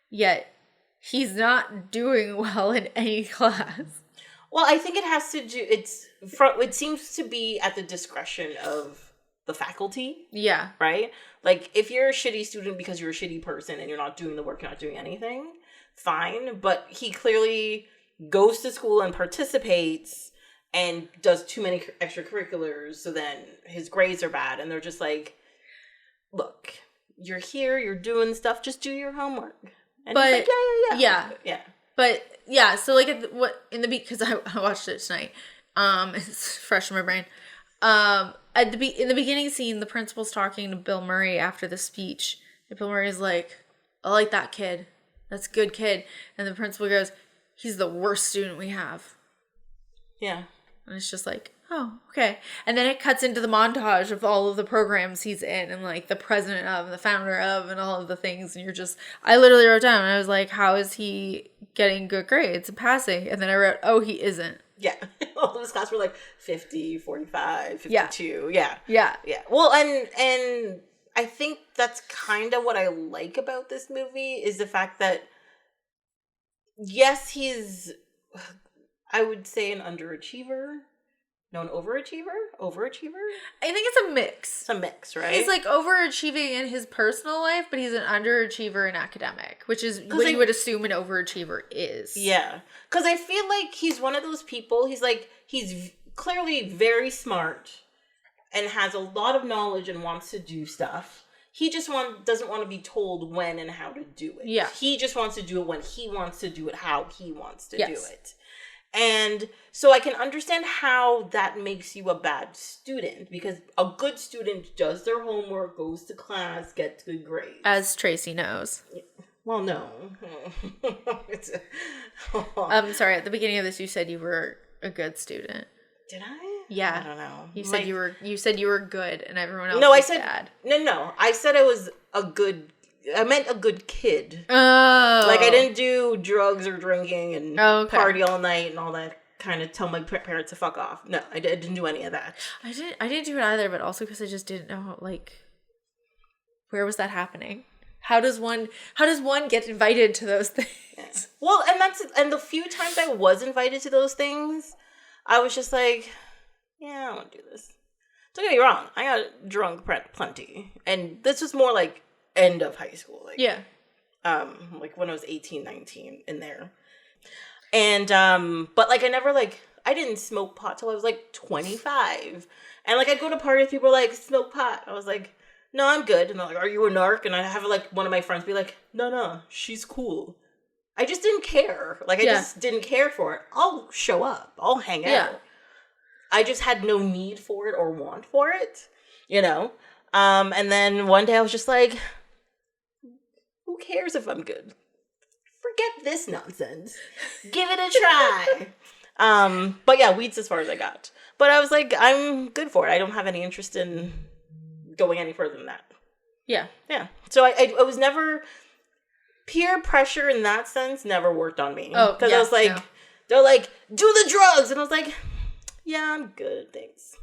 yet he's not doing well in any class. Well, I think it has to do, it seems to be at the discretion of the faculty. Yeah. Right? Like, if you're a shitty student because you're a shitty person and you're not doing the work, you're not doing anything, fine. But he clearly goes to school and participates and does too many extracurriculars, so then his grades are bad. And they're just like, look, you're here, you're doing stuff, just do your homework. And but, he's like, yeah. But, yeah, so, like, because I watched it tonight. It's fresh in my brain. In the beginning scene, the principal's talking to Bill Murray after the speech. And Bill Murray's like, I like that kid. That's a good kid. And the principal goes, he's the worst student we have. Yeah. And it's just like, oh, okay. And then it cuts into the montage of all of the programs he's in and like the president of and the founder of and all of the things. And you're just, I literally wrote down and I was like, how is he getting good grades and passing? And then I wrote, oh, he isn't. Yeah. All those classes were like 50, 45, 52. Yeah. Well, and I think that's kind of what I like about this movie is the fact that, yes, he's, I would say, an underachiever. No, an overachiever? I think it's a mix. It's a mix, right? He's like overachieving in his personal life, but he's an underachiever in academic, which is what you would assume an overachiever is. Yeah. Because I feel like he's one of those people, he's clearly very smart and has a lot of knowledge and wants to do stuff. He just doesn't want to be told when and how to do it. Yeah. He just wants to do it when he wants to do it, how he wants to do it. And so I can understand how that makes you a bad student, because a good student does their homework, goes to class, gets good grades. As Tracy knows. Well, no. I'm sorry, at the beginning of this you said you were a good student. Did I? Yeah. I don't know. You said you were good and everyone else was bad. No. I said I was I meant a good kid. Oh. Like, I didn't do drugs or drinking and party all night and all that kind of tell my parents to fuck off. No, I didn't do any of that. I didn't do it either, but also because I just didn't know, like, where was that happening? How does one get invited to those things? Yeah. Well, and the few times I was invited to those things, I was just like, yeah, I want to do this. Don't get me wrong, I got drunk plenty. And this was more like end of high school, like like when I was 18, 19 in there. And but like I didn't smoke pot till I was like 25. And like I'd go to parties, people were like, smoke pot. I was like, no, I'm good. And they're like, are you a narc? And I have like one of my friends be like, no, she's cool. I just didn't care. Like I just didn't care for it. I'll show up. I'll hang out. I just had no need for it or want for it, you know? And then one day I was just like, who cares if I'm good? Forget this nonsense. Give it a try. But yeah, weed's as far as I got. But I was like, I'm good for it. I don't have any interest in going any further than that. Yeah. So I was never, peer pressure in that sense never worked on me. Oh, because I was like, they're like, do the drugs. And I was like, yeah, I'm good, thanks.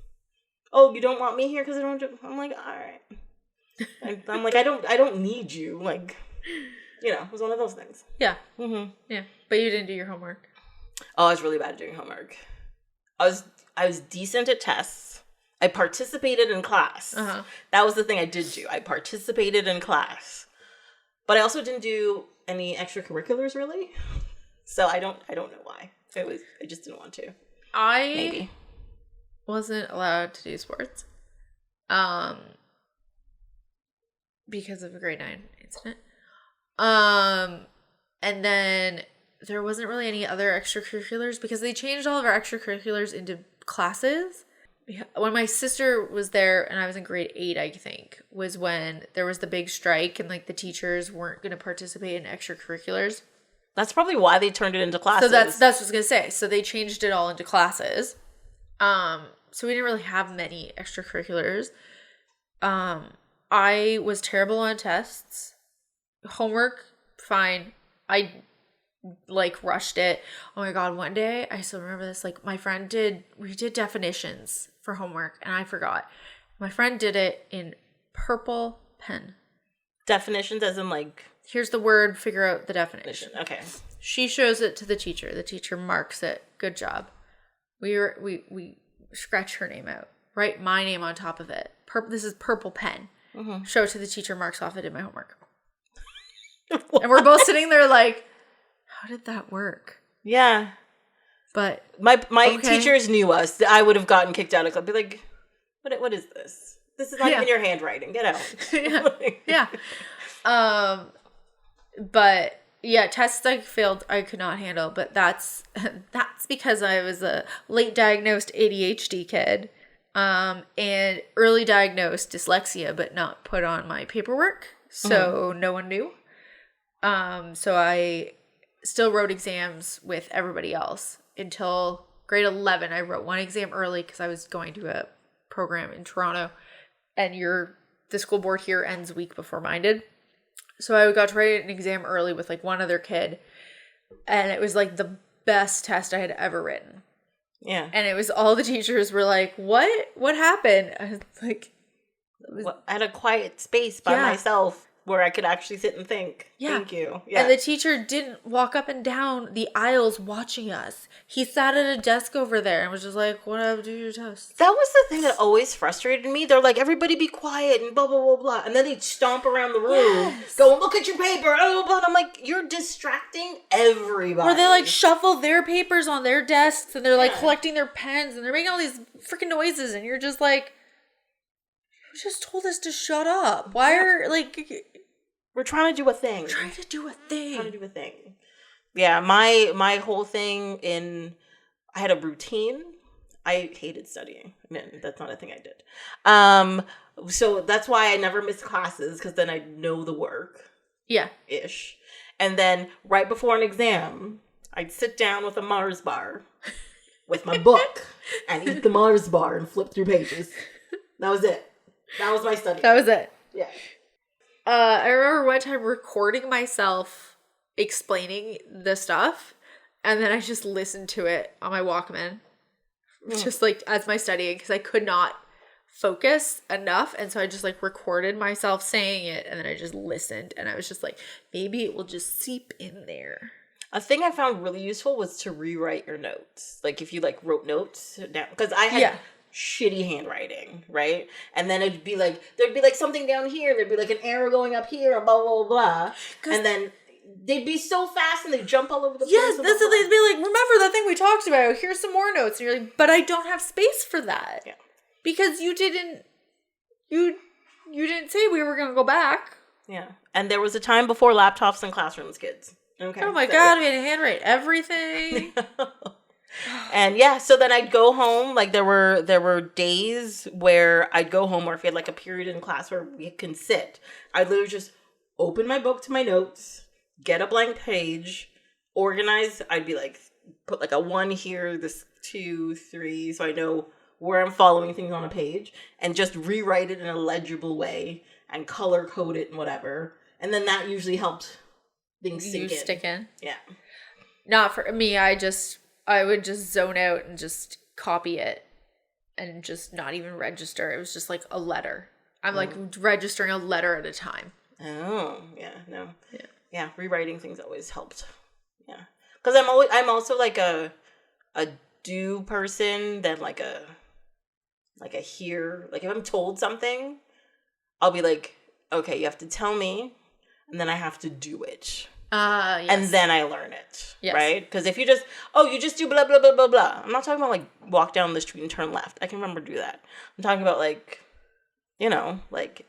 Oh, you don't want me here because I don't do, I'm like, all right. I'm like, I don't need you. Like, you know, it was one of those things. Yeah. Mm-hmm. Yeah. But you didn't do your homework. Oh, I was really bad at doing homework. I was decent at tests. I participated in class. Uh-huh. That was the thing I did do. I participated in class. But I also didn't do any extracurriculars really. So I don't know why. I just didn't want to. Maybe wasn't allowed to do sports. Because of a grade 9 incident. And then there wasn't really any other extracurriculars because they changed all of our extracurriculars into classes. When my sister was there and I was in grade 8, I think, was when there was the big strike and like the teachers weren't going to participate in extracurriculars. That's probably why they turned it into classes. So that's what I was going to say. So they changed it all into classes. so we didn't really have many extracurriculars. I was terrible on tests. Homework, fine. I like rushed it. Oh my God, one day, I still remember this, like my friend we did definitions for homework and I forgot. My friend did it in purple pen. Definitions as in like... Here's the word, figure out the definition. Okay. She shows it to the teacher. The teacher marks it. Good job. We scratch her name out. Write my name on top of it. This is purple pen. Mm-hmm. Show it to the teacher, marks off. I did my homework. And we're both sitting there like, how did that work? Yeah. But my teachers knew us. I would have gotten kicked out of class. Be like, what is this? This is not even your handwriting. Get out. Yeah. But yeah, tests I failed, I could not handle. But that's because I was a late diagnosed ADHD kid, and early diagnosed dyslexia, but not put on my paperwork, so no one knew. So I still wrote exams with everybody else until grade 11. I wrote one exam early because I was going to a program in Toronto, and the school board here ends a week before mine did. So I got to write an exam early with like one other kid, and it was like the best test I had ever written. Yeah. And it was all the teachers were like, what happened? I was like, I had a quiet space by myself where I could actually sit and think. Yeah. Thank you. Yeah. And the teacher didn't walk up and down the aisles watching us. He sat at a desk over there and was just like, what up, do your test. That was the thing that always frustrated me. They're like, everybody be quiet and blah, blah, blah, blah. And then they'd stomp around the room, go, look at your paper, blah, blah, blah. And I'm like, you're distracting everybody. Or they like shuffle their papers on their desks and they're like collecting their pens and they're making all these freaking noises. And you're just like, you just told us to shut up. Why are like... We're trying to do a thing. Trying to do a thing. Yeah, my whole thing I had a routine. I hated studying. That's not a thing I did. So that's why I never missed classes, because then I'd know the work. Yeah. Ish. And then right before an exam, I'd sit down with a Mars bar with my book and eat the Mars bar and flip through pages. That was it. That was my study. That was it. Yeah. I remember one time recording myself explaining the stuff, and then I just listened to it on my Walkman, just like as my studying, because I could not focus enough, and so I just like recorded myself saying it, and then I just listened, and I was just like, maybe it will just seep in there. A thing I found really useful was to rewrite your notes. Like if you like wrote notes down, because I had shitty handwriting, right? And then there'd be like something down here, there'd be like an arrow going up here, and blah, blah, blah, blah. And then they'd be so fast and they'd jump all over the place. Yes, that's what they'd be like, remember that thing we talked about, here's some more notes. And you're like, but I don't have space for that. Yeah. Because you didn't say we were going to go back. Yeah. And there was a time before laptops in classrooms, kids. Okay. Oh my God, we had to handwrite everything. And yeah, so then I'd go home. Like there were days where I'd go home, or if we had like a period in class where we can sit, I'd literally just open my book to my notes, get a blank page, organize. I'd be like, put like a 1 here, this 2, 3, so I know where I'm following things on a page, and just rewrite it in a legible way and color code it and whatever. And then that usually helped things stick in. Yeah. Not for me. I would just zone out and just copy it and just not even register. It was just like a letter. I'm like registering a letter at a time. Oh, yeah, no. Yeah, rewriting things always helped. Yeah. Because I'm also like a do person than like a hear. Like if I'm told something, I'll be like, okay, you have to tell me, and then I have to do it. Yes. And then I learn it, right? Because if you just do blah, blah, blah, blah, blah. I'm not talking about, like, walk down the street and turn left. I can remember to do that. I'm talking about, like, like,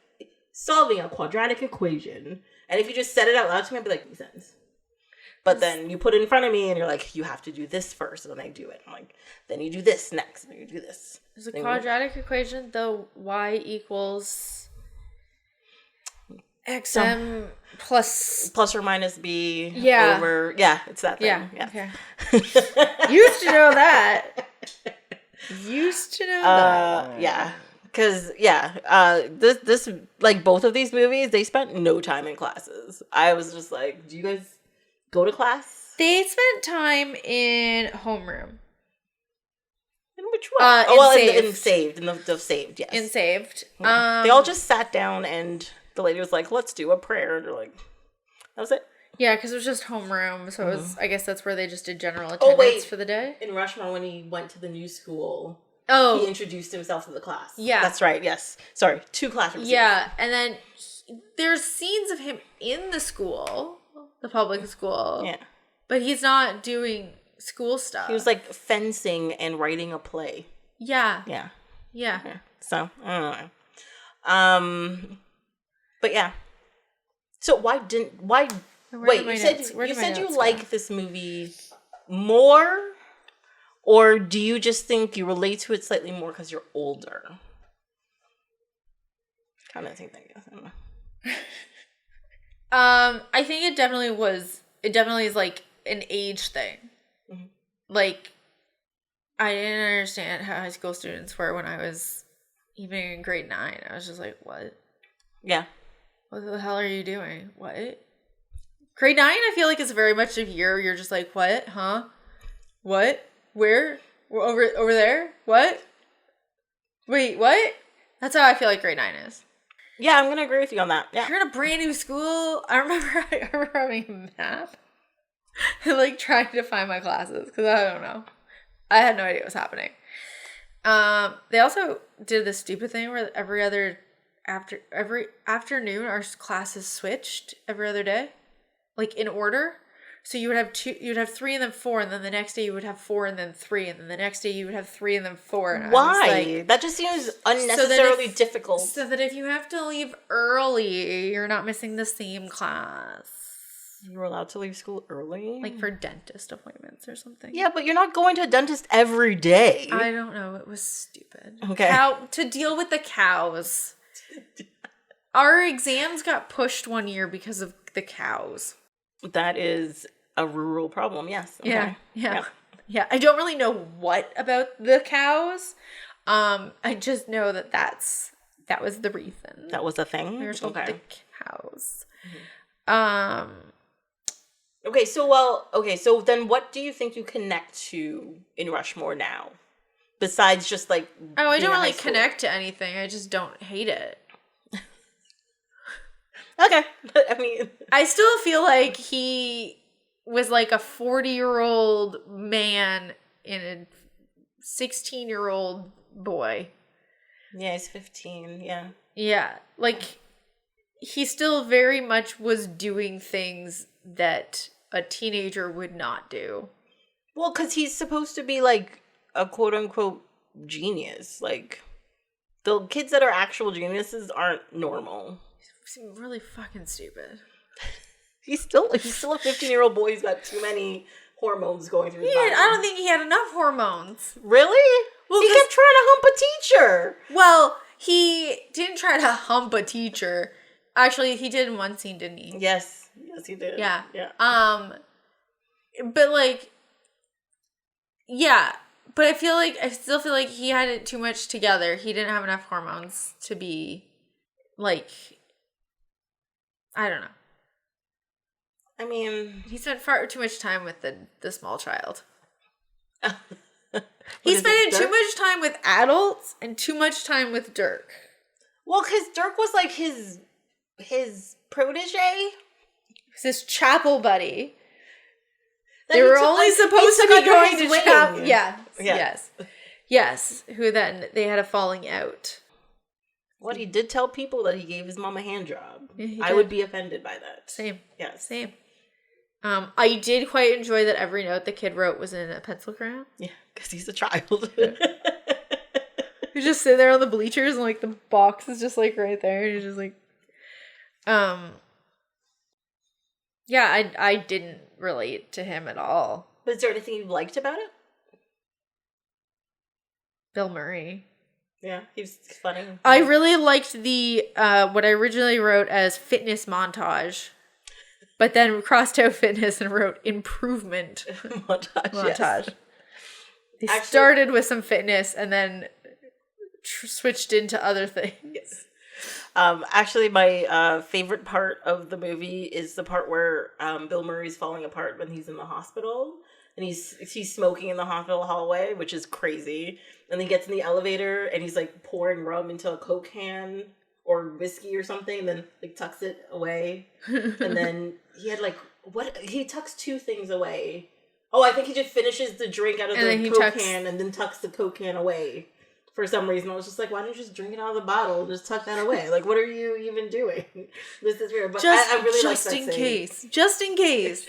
solving a quadratic equation. And if you just said it out loud to me, I'd be like, makes sense. But then you put it in front of me, and you're like, you have to do this first, and then I do it. I'm like, then you do this next, and then you do this. There's a quadratic equation, though, y equals... XM plus or minus B over... Yeah, it's that thing. Yeah. Okay. You used to know that. Used to know that. Yeah. Because, this like, both of these movies, they spent no time in classes. I was just like, do you guys go to class? They spent time in homeroom. In which one? In Saved. In the Saved, yes. In Saved. Yeah. They all just sat down and the lady was like, let's do a prayer. And they're like, that was it. Yeah, because it was just homeroom. So it was, I guess that's where they just did general attendance for the day. In Rushmore, when he went to the new school... Oh. He introduced himself to the class. Yeah. That's right, yes. Sorry, 2 classrooms. Yeah, and then there's scenes of him in the school, the public school. Yeah. But he's not doing school stuff. He was like fencing and writing a play. Yeah. Yeah. So, I don't know. But yeah. So why you said you like this movie more? Or do you just think you relate to it slightly more because you're older? Kind of think that, I don't know. I think it definitely is like an age thing. Mm-hmm. Like, I didn't understand how high school students were when I was even in grade 9. I was just like, what? Yeah. What the hell are you doing? What? Grade 9, I feel like it's very much a year you're just like, what? Huh? What? Where? Over there? What? Wait, what? That's how I feel like grade 9 is. Yeah, I'm going to agree with you on that. Yeah. You're in a brand new school. I remember having a map and like trying to find my classes because I don't know. I had no idea what was happening. They also did this stupid thing where every afternoon our classes switched every other day, like in order. So you'd have 3 and then 4, and then the next day you would have 4 and then 3, and then the next day you would have 3 and then 4. And why? That just seems unnecessarily difficult. So that if you have to leave early, you're not missing the same class. You're allowed to leave school early? Like for dentist appointments or something. Yeah, but you're not going to a dentist every day. I don't know. It was stupid. Okay. To deal with the cows. Our exams got pushed one year because of the cows. That is a rural problem, yes. Okay. Yeah. I don't really know what about the cows. I just know that was the reason. That was a thing? They were told the cows. Mm-hmm. So then what do you think you connect to in Rushmore now? Besides just like... Oh, I don't really connect to anything. I just don't hate it. Okay. I mean... I still feel like he was like a 40-year-old man in a 16-year-old boy. Yeah, he's 15, yeah. Yeah, like, he still very much was doing things that a teenager would not do. Well, because he's supposed to be, like, a quote-unquote genius. Like, the kids that are actual geniuses aren't normal. He's really fucking stupid. He's still a 15-year-old boy who's got too many hormones going through his body. I don't think he had enough hormones. Really? Well, he kept trying to hump a teacher. Well, he didn't try to hump a teacher. Actually, he did in one scene, didn't he? Yes, he did. Yeah. But like, yeah. But I still feel like he had it too much together. He didn't have enough hormones to be, like, I don't know. I mean... He spent far too much time with the small child. He spent too much time with adults and too much time with Dirk. Well, because Dirk was like his protege. His chapel buddy. They were only supposed to be going to chapel. Yes. Who then they had a falling out. What, he did tell people that he gave his mom a hand job. I would be offended by that. Same. Yes. Same. I did quite enjoy that every note the kid wrote was in a pencil crayon. Yeah, because he's a child. You just sit there on the bleachers and like the box is just like right there. And you're just like, yeah, I didn't relate to him at all. But is there anything you liked about it? Bill Murray. Yeah, he was funny. I really liked the what I originally wrote as fitness montage, but then crossed out fitness and wrote improvement montage. Yes. They started with some fitness and then switched into other things. Yes. Actually, my favorite part of the movie is the part where Bill Murray's falling apart when he's in the hospital. And he's smoking in the hospital hallway, which is crazy. And then he gets in the elevator and he's like pouring rum into a Coke can or whiskey or something, and then like tucks it away. And then he had he tucks two things away. Oh, I think he just finishes the drink out of the Coke can and then tucks the Coke can away. For some reason, I was just like, why don't you just drink it out of the bottle and just tuck that away? Like, what are you even doing? This is weird. But I really like that scene. Just in case.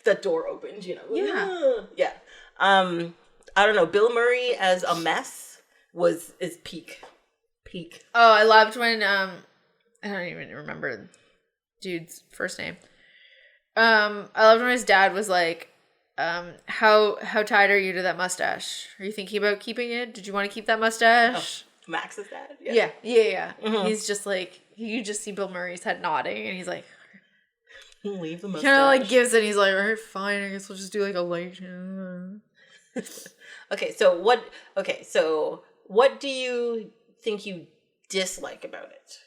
That door opens, Yeah. I don't know. Bill Murray as a mess is peak. Oh, I loved when I don't even remember dude's first name. I loved when his dad was like, how tied are you to that mustache? Are you thinking about keeping it? Did you want to keep that mustache? Oh, Max's dad? Yeah. Mm-hmm. He's just like, you just see Bill Murray's head nodding, and he's like, leave the mustache. Kind of like gives it, and he's like, all right, fine, I guess we'll just do like a light. Okay, so what do you think you dislike about it?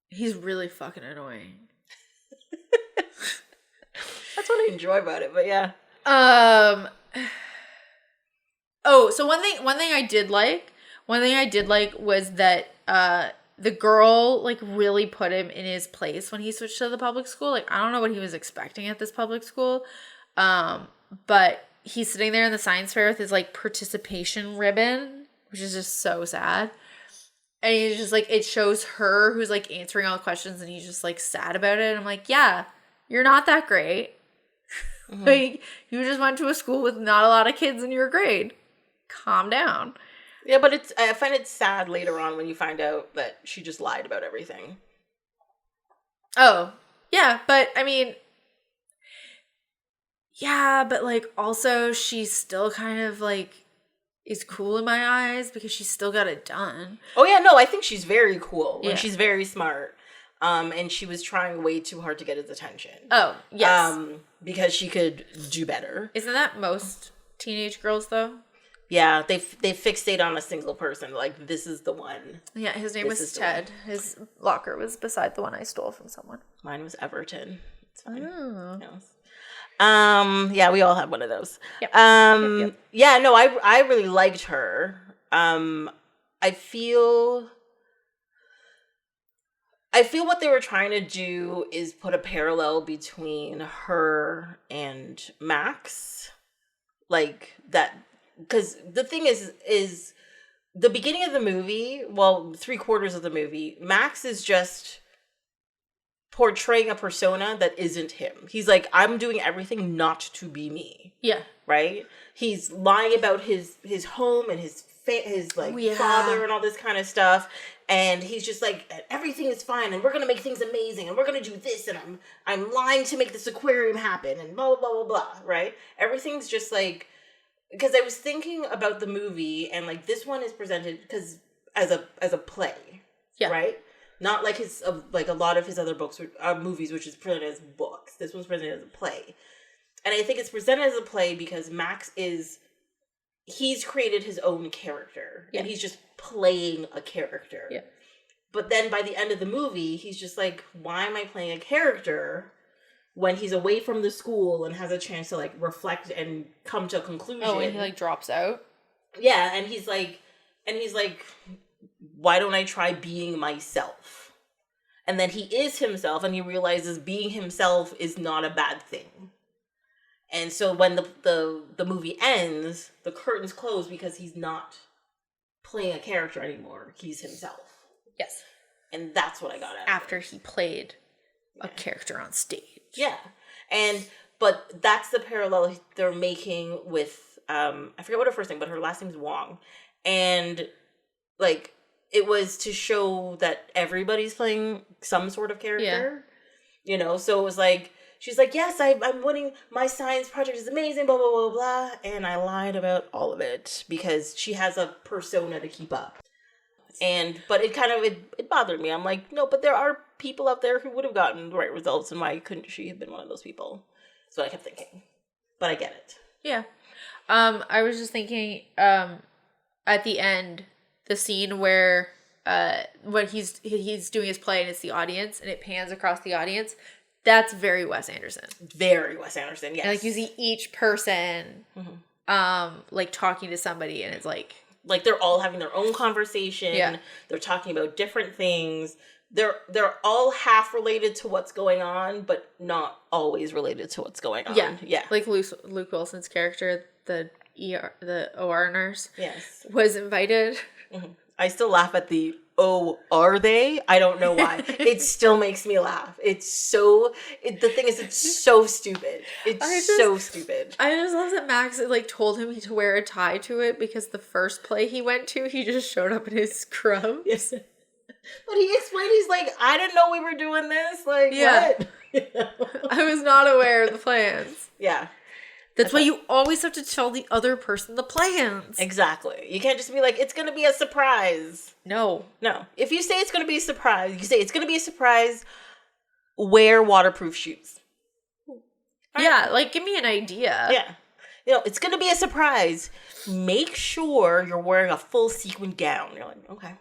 He's really fucking annoying. That's what I enjoy about it, but yeah. Oh, so one thing I did like was that the girl like really put him in his place when he switched to the public school. Like, I don't know what he was expecting at this public school. But he's sitting there in the science fair with his like participation ribbon, which is just so sad. And he's just like, it shows her who's like answering all the questions, and he's just like sad about it. And I'm like, yeah, you're not that great. Mm-hmm. Like, you just went to a school with not a lot of kids in your grade. Calm down. Yeah, but I find it sad later on when you find out that she just lied about everything. Oh, yeah, but I mean, yeah, but like also she's still kind of like is cool in my eyes because she's still got it done. Oh yeah, no, I think she's very cool. Yeah. And she's very smart. And she was trying way too hard to get his attention. Oh, yes. Because she could do better. Isn't that most teenage girls though? Yeah, they fixate on a single person. Like, this is the one. Yeah, his name was Ted. His locker was beside the one I stole from someone. Mine was Everton. It's fine. Oh. Yes. Yeah, we all had one of those. Yep. Yep. Yeah, no, I really liked her. I feel what they were trying to do is put a parallel between her and Max. Like that, because the thing is the beginning of the movie, well, 3/4 of the movie, Max is just portraying a persona that isn't him. He's like, I'm doing everything not to be me. Yeah. Right? He's lying about his home and his father and all this kind of stuff. And he's just like, everything is fine, and we're gonna make things amazing, and we're gonna do this, and I'm lying to make this aquarium happen, and blah blah blah blah blah. Right? Everything's just like, because I was thinking about the movie, and like this one is presented because as a play, yeah, right? Not like his like a lot of his other books movies, which is presented as books. This one's presented as a play, and I think it's presented as a play because Max he's created his own character, and he's just playing a character. Yeah. But then by the end of the movie, he's just like, why am I playing a character when he's away from the school and has a chance to like reflect and come to a conclusion? Oh, and he like drops out? Yeah, and he's like, why don't I try being myself? And then he is himself, and he realizes being himself is not a bad thing. And so when the movie ends, the curtains close because he's not playing a character anymore. He's himself. Yes. And that's what I got out after he played a character on stage. Yeah. But that's the parallel they're making with, I forget what her first name, but her last name's Wong. And like, it was to show that everybody's playing some sort of character. Yeah. You know, so it was like, she's like, yes, I'm winning. My science project is amazing, blah, blah, blah, blah. And I lied about all of it because she has a persona to keep up. But it bothered me. I'm like, no, but there are people out there who would have gotten the right results, and why couldn't she have been one of those people? So I kept thinking. But I get it. Yeah. I was just thinking, at the end, the scene where when he's doing his play and it's the audience and it pans across the audience, that's very Wes Anderson. Very Wes Anderson, yes. And like you see each person like talking to somebody and it's like they're all having their own conversation. Yeah. They're talking about different things. They're all half related to what's going on, but not always related to what's going on. Yeah. Like Luke Wilson's character, the OR nurse, yes, was invited. Mm-hmm. I still laugh at the are they? I don't know why. It still makes me laugh. It's so the thing is, it's so stupid. So stupid. I just love that Max like told him to wear a tie to it because the first play he went to, he just showed up in his scrubs. Yes. But he explained, he's like, I didn't know we were doing this. Like, what? I was not aware of the plans. Yeah. That's why you always have to tell the other person the plans. Exactly. You can't just be like, it's going to be a surprise. No. If you say it's going to be a surprise, you say it's going to be a surprise, wear waterproof shoes. Yeah, like, give me an idea. Yeah. It's going to be a surprise. Make sure you're wearing a full sequin gown. You're like, okay.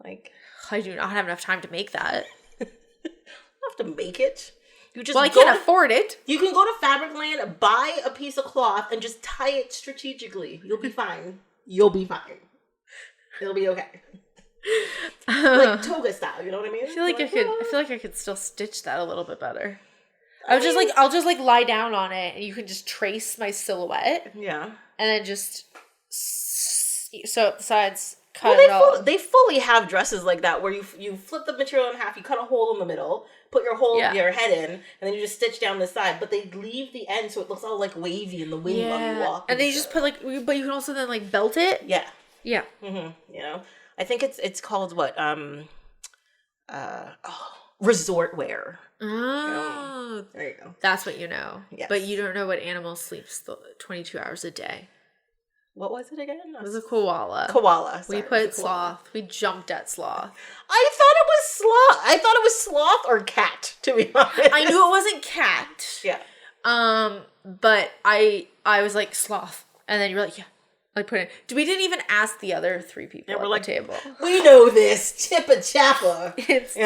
Like, I do not have enough time to make that. You don't have to make it. You just I can't afford it. You can go to Fabricland, buy a piece of cloth, and just tie it strategically. You'll be fine. It'll be okay. Like toga style, you know what I mean? I feel like I could still stitch that a little bit better. I'll just lie down on it, and you can just trace my silhouette. Yeah. And then just sew up the sides. They fully have dresses like that where you flip the material in half, you cut a hole in the middle, put your head in, and then you just stitch down the side. But they leave the end so it looks all like wavy in the wind while you walk. And they just put but you can also then like belt it. Yeah. Yeah. Mm-hmm. I think it's called what resort wear. Oh, there you go. That's what you know. Yes. But you don't know what animal sleeps 22 hours a day. What was it again? It was a koala. Koala. Sorry, we put sloth. We jumped at sloth. I thought it was sloth or cat, to be honest. I knew it wasn't cat. Yeah. But I was like sloth, and then you were like, yeah. Like put it. We didn't even ask the other three people at the table. We know this. Tippa Chappa. It's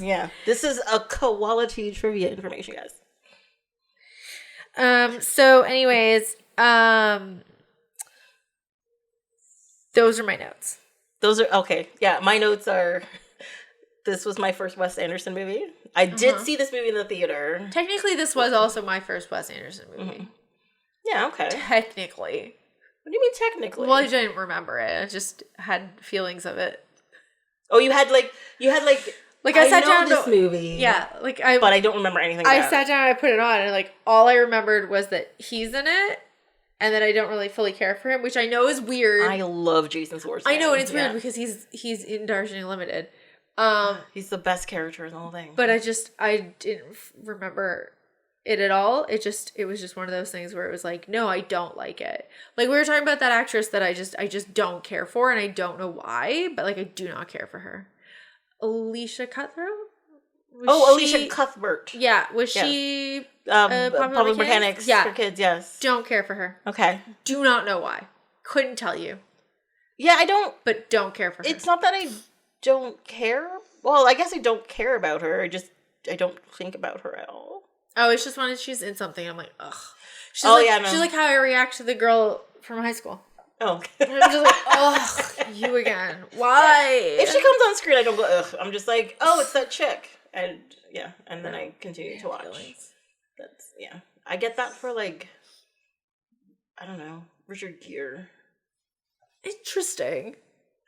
Yeah. This is a quality trivia information, guys. So anyways, those are my notes. Those are okay. Yeah, my notes are. This was my first Wes Anderson movie. I did see this movie in the theater. Technically, this was also my first Wes Anderson movie. Mm-hmm. Yeah. Okay. Technically. What do you mean technically? Well, I didn't remember it. I just had feelings of it. Oh, you had like I sat down this movie. Yeah, but I don't remember anything about it. I sat down, I put it on, and like all I remembered was that he's in it, and then I don't really fully care for him, which I know is weird. I love Jason Schwartzman. I know, and it's weird because he's in Darjeeling Limited. He's the best character in the whole thing. But I didn't remember it at all. It was just one of those things where it was like, no, I don't like it. Like we were talking about that actress that I just don't care for, and I don't know why, but like I do not care for her. Alicia Cuthbert? Alicia Cuthbert. Yeah. Was she Public Mechanics for Kids? Yes. Don't care for her. Okay. Do not know why. Couldn't tell you. Yeah, I don't. But don't care for her. It's not that I don't care. Well, I guess I don't care about her. I don't think about her at all. Oh, it's just when she's in something, I'm like, ugh. She's like how I react to the girl from high school. Oh. I'm just like, ugh, you again. Why? If she comes on screen, I don't go, ugh. I'm just like, oh, it's that chick. And yeah, and then I continue to watch. That's, yeah. I get that for like, I don't know, Richard Gere. Interesting.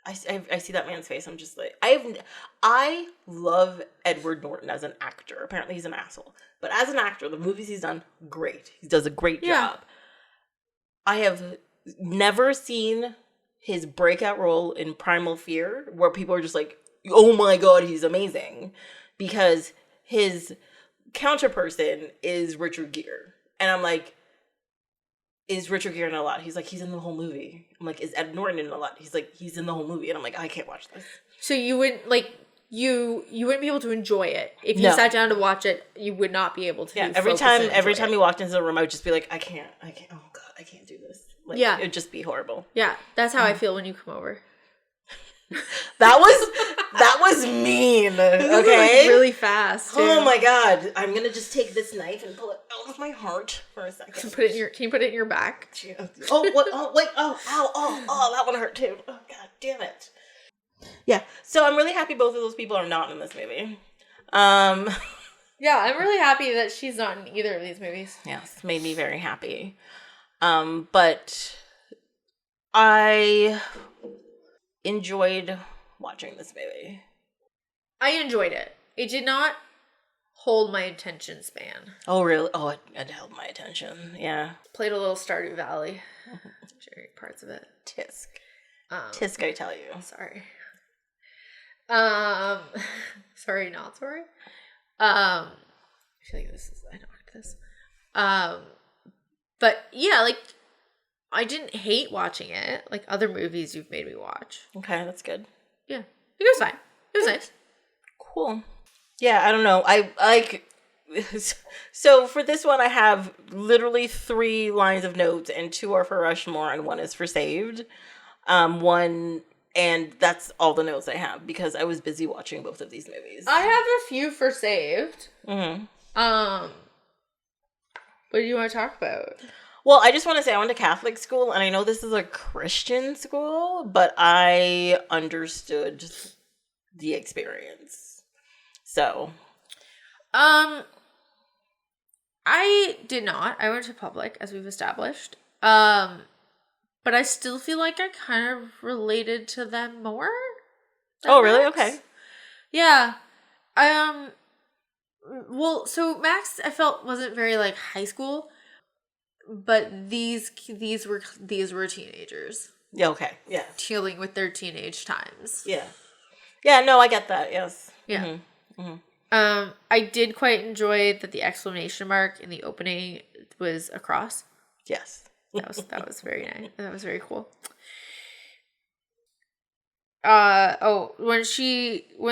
I see that man's face. I'm just like, I love Edward Norton as an actor. Apparently he's an asshole. But as an actor, the movies he's done, great. He does a great job. I have never seen his breakout role in Primal Fear where people are just like, oh my God, he's amazing. Because his counterperson is Richard Gere. And I'm like, is Richard Gere in a lot? He's like, he's in the whole movie. I'm like, is Ed Norton in a lot? He's like, he's in the whole movie. And I'm like, I can't watch this. So you wouldn't like you wouldn't be able to enjoy it if you sat down to watch it. You would not be able to. Yeah, every time he walked into the room, I would just be like, I can't. Oh God, I Like, it would just be horrible. Yeah, that's how I feel when you come over. That was mean. Okay, like really fast. Too. Oh my god! I'm gonna just take this knife and pull it out of my heart for a second. Can you put it in your back? Oh what? Oh wait! Oh ow! Oh that one hurt too. Oh god damn it! Yeah. So I'm really happy both of those people are not in this movie. Yeah, I'm really happy that she's not in either of these movies. Yes, made me very happy. But I enjoyed watching this movie. I enjoyed it. It did not hold my attention span. Oh, really? Oh, it held my attention. Yeah. Played a little Stardew Valley. Parts of it. Tisk. Tisk, I tell you. Sorry. Sorry, not sorry. I feel like I don't like this. But yeah, like, I didn't hate watching it. Like other movies you've made me watch. Okay, that's good. Yeah. It was fine. It was nice. Cool. Yeah, I don't know. I like... So for this one, I have literally 3 lines of notes, and 2 are for Rushmore, and 1 is for Saved. And that's all the notes I have, because I was busy watching both of these movies. I have a few for Saved. Mm-hmm. What do you want to talk about? Well, I just want to say I went to Catholic school, and I know this is a Christian school, but I understood the experience. So, I did not. I went to public, as we've established. But I still feel like I kind of related to them more. Oh, really? Okay. Yeah. Well, so Max, I felt wasn't very like high school, but these were teenagers. Yeah. Okay. Yeah. Dealing with their teenage times. Yeah. Yeah. No, I get that. Yes. Yeah. Mm-hmm. Mm-hmm. I did quite enjoy that the exclamation mark in the opening was a cross. Yes. That was very nice. That was very cool. When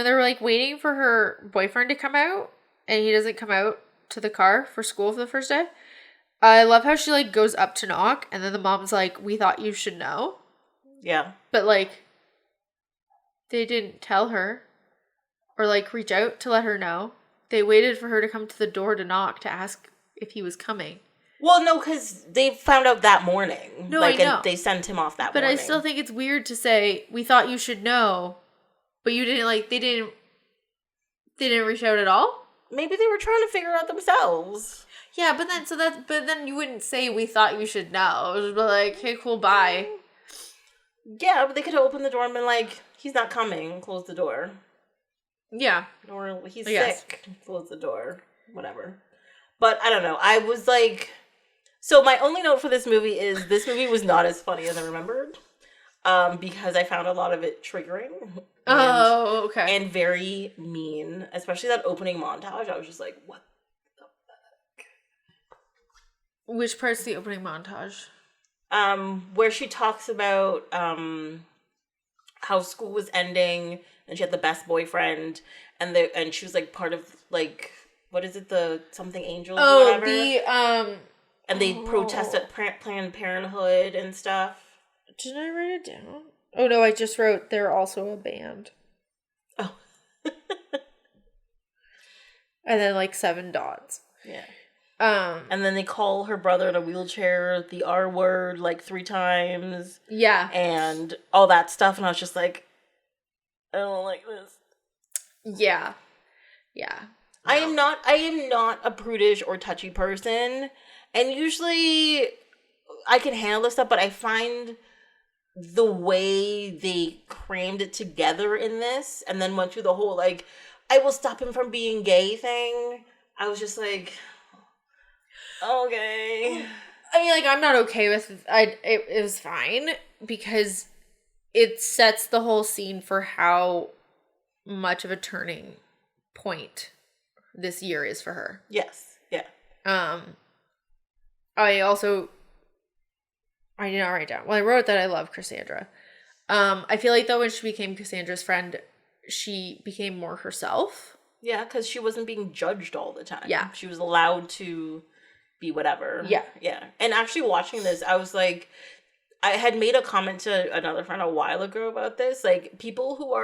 they're like waiting for her boyfriend to come out and he doesn't come out to the car for school for the first day. I love how she like goes up to knock and then the mom's like, "We thought you should know." Yeah. But like they didn't tell her or like reach out to let her know. They waited for her to come to the door to knock to ask if he was coming. Well, no, because they found out that morning. No, I know. And they sent him off that morning. But I still think it's weird to say, "We thought you should know," but you didn't, like, they didn't reach out at all? Maybe they were trying to figure out themselves. Yeah, but then you wouldn't say, "We thought you should know." It would be like, "Hey, cool, bye." Yeah, but they could have opened the door and been like, "He's not coming," close the door. Yeah. Or, "He's sick," close the door. Whatever. But I don't know. I was like... So my only note for this movie is this movie was not as funny as I remembered, because I found a lot of it triggering. Okay. And very mean, especially that opening montage. I was just like, what the fuck? Which part's the opening montage? Where she talks about how school was ending and she had the best boyfriend and she was like part of like, what is it, the something angels or whatever? And they protest at Planned Parenthood and stuff. Did I write it down? Oh, no, I just wrote they're also a band. Oh. And then, like, 7 dots. Yeah. And then they call her brother in a wheelchair the R word, like, 3 times. Yeah. And all that stuff. And I was just like, I don't like this. Yeah. Yeah. No. I am not a prudish or touchy person. And usually I can handle this stuff, but I find the way they crammed it together in this and then went through the whole, like, I will stop him from being gay thing. I was just like, okay. I mean, like, I'm not okay with it. It was fine because it sets the whole scene for how much of a turning point this year is for her. Yes. Yeah. I did not write down. Well, I wrote that I love Cassandra. I feel like, though, when she became Cassandra's friend, she became more herself. Yeah, because she wasn't being judged all the time. Yeah. She was allowed to be whatever. Yeah. Yeah. And actually watching this, I was like, I had made a comment to another friend a while ago about this. Like, people who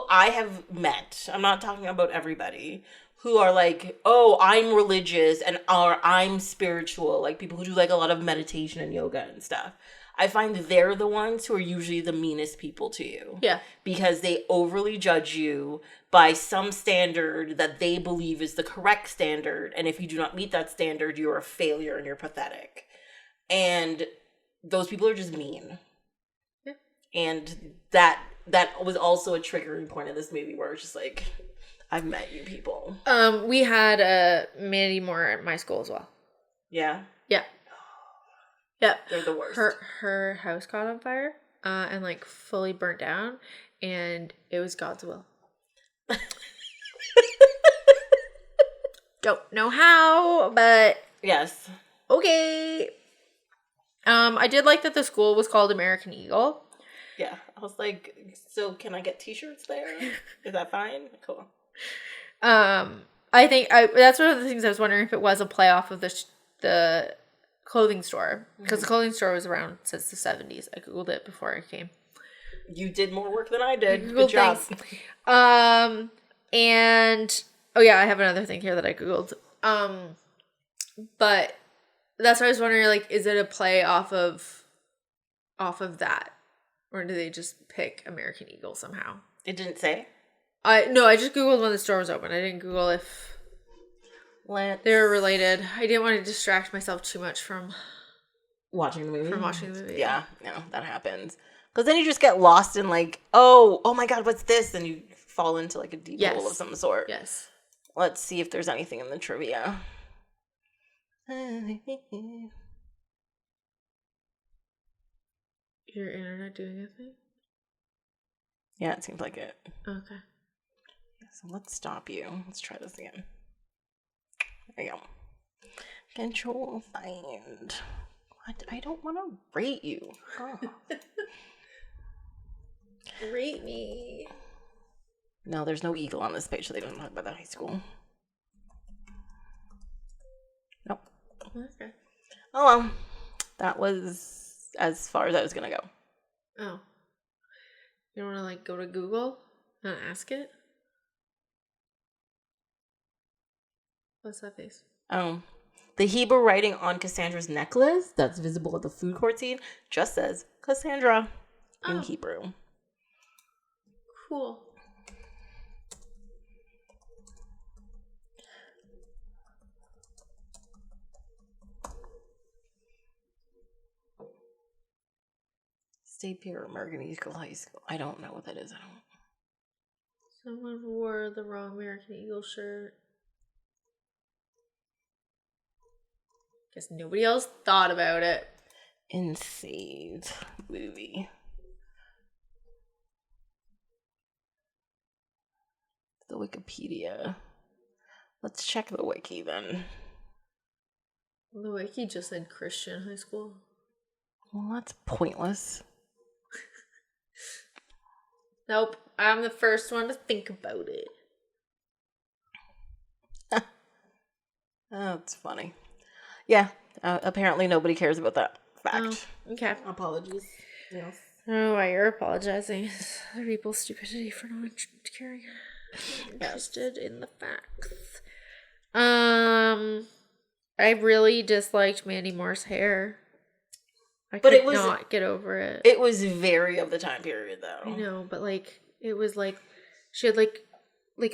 I have met, I'm not talking about everybody, who are like, oh, I'm religious and I'm spiritual. Like, people who do like a lot of meditation and yoga and stuff. I find they're the ones who are usually the meanest people to you. Yeah. Because they overly judge you by some standard that they believe is the correct standard. And if you do not meet that standard, you're a failure and you're pathetic. And those people are just mean. Yeah. And that was also a triggering point of this movie where it's just like, I've met you people. We had Mandy Moore at my school as well. Yeah? Yeah. Yeah. They're the worst. Her house caught on fire and like fully burnt down, and it was God's will. Don't know how, but yes. Okay. I did like that the school was called American Eagle. Yeah. I was like, so can I get t-shirts there? Is that fine? Cool. I think that's one of the things I was wondering if it was a play off of the clothing store, because the clothing store was around since the 70s. I googled it before I came. You did more work than I did. Good job. And oh yeah, I have another thing here that I googled. But that's what I was wondering, like, is it a play off of that, or do they just pick American Eagle somehow? It didn't say. No, I just googled when the store was open. I didn't Google if they were related. I didn't want to distract myself too much from watching the movie. Yeah, no, that happens. Because then you just get lost in like, oh my God, what's this? And you fall into like a deep hole of some sort. Yes. Let's see if there's anything in the trivia. Your internet doing a thing? Yeah, it seems like it. Okay. So let's stop you. Let's try this again. There you go. Control find. What? I don't want to rate you. Oh. Rate me. No, there's no eagle on this page, so they don't talk about the high school. Nope. Okay. Oh well. That was as far as I was gonna go. Oh. You don't want to like go to Google and ask it? What's that face? The Hebrew writing on Cassandra's necklace that's visible at the food court scene just says Cassandra in Hebrew. Cool. State Pier, American Eagle High School. I don't know what that is. Someone wore the wrong American Eagle shirt. Guess nobody else thought about it. In Saved movie. The Wikipedia. Let's check the wiki then. The wiki just said Christian high school. Well, that's pointless. Nope. I'm the first one to think about it. Oh, that's funny. Yeah, apparently nobody cares about that fact. Oh, okay. Apologies. Yes. Oh, why you're apologizing. Other people's stupidity for not caring. Interested in the facts. I really disliked Mandy Moore's hair. I could not get over it. It was very of the time period, though. I know, but like it was like she had like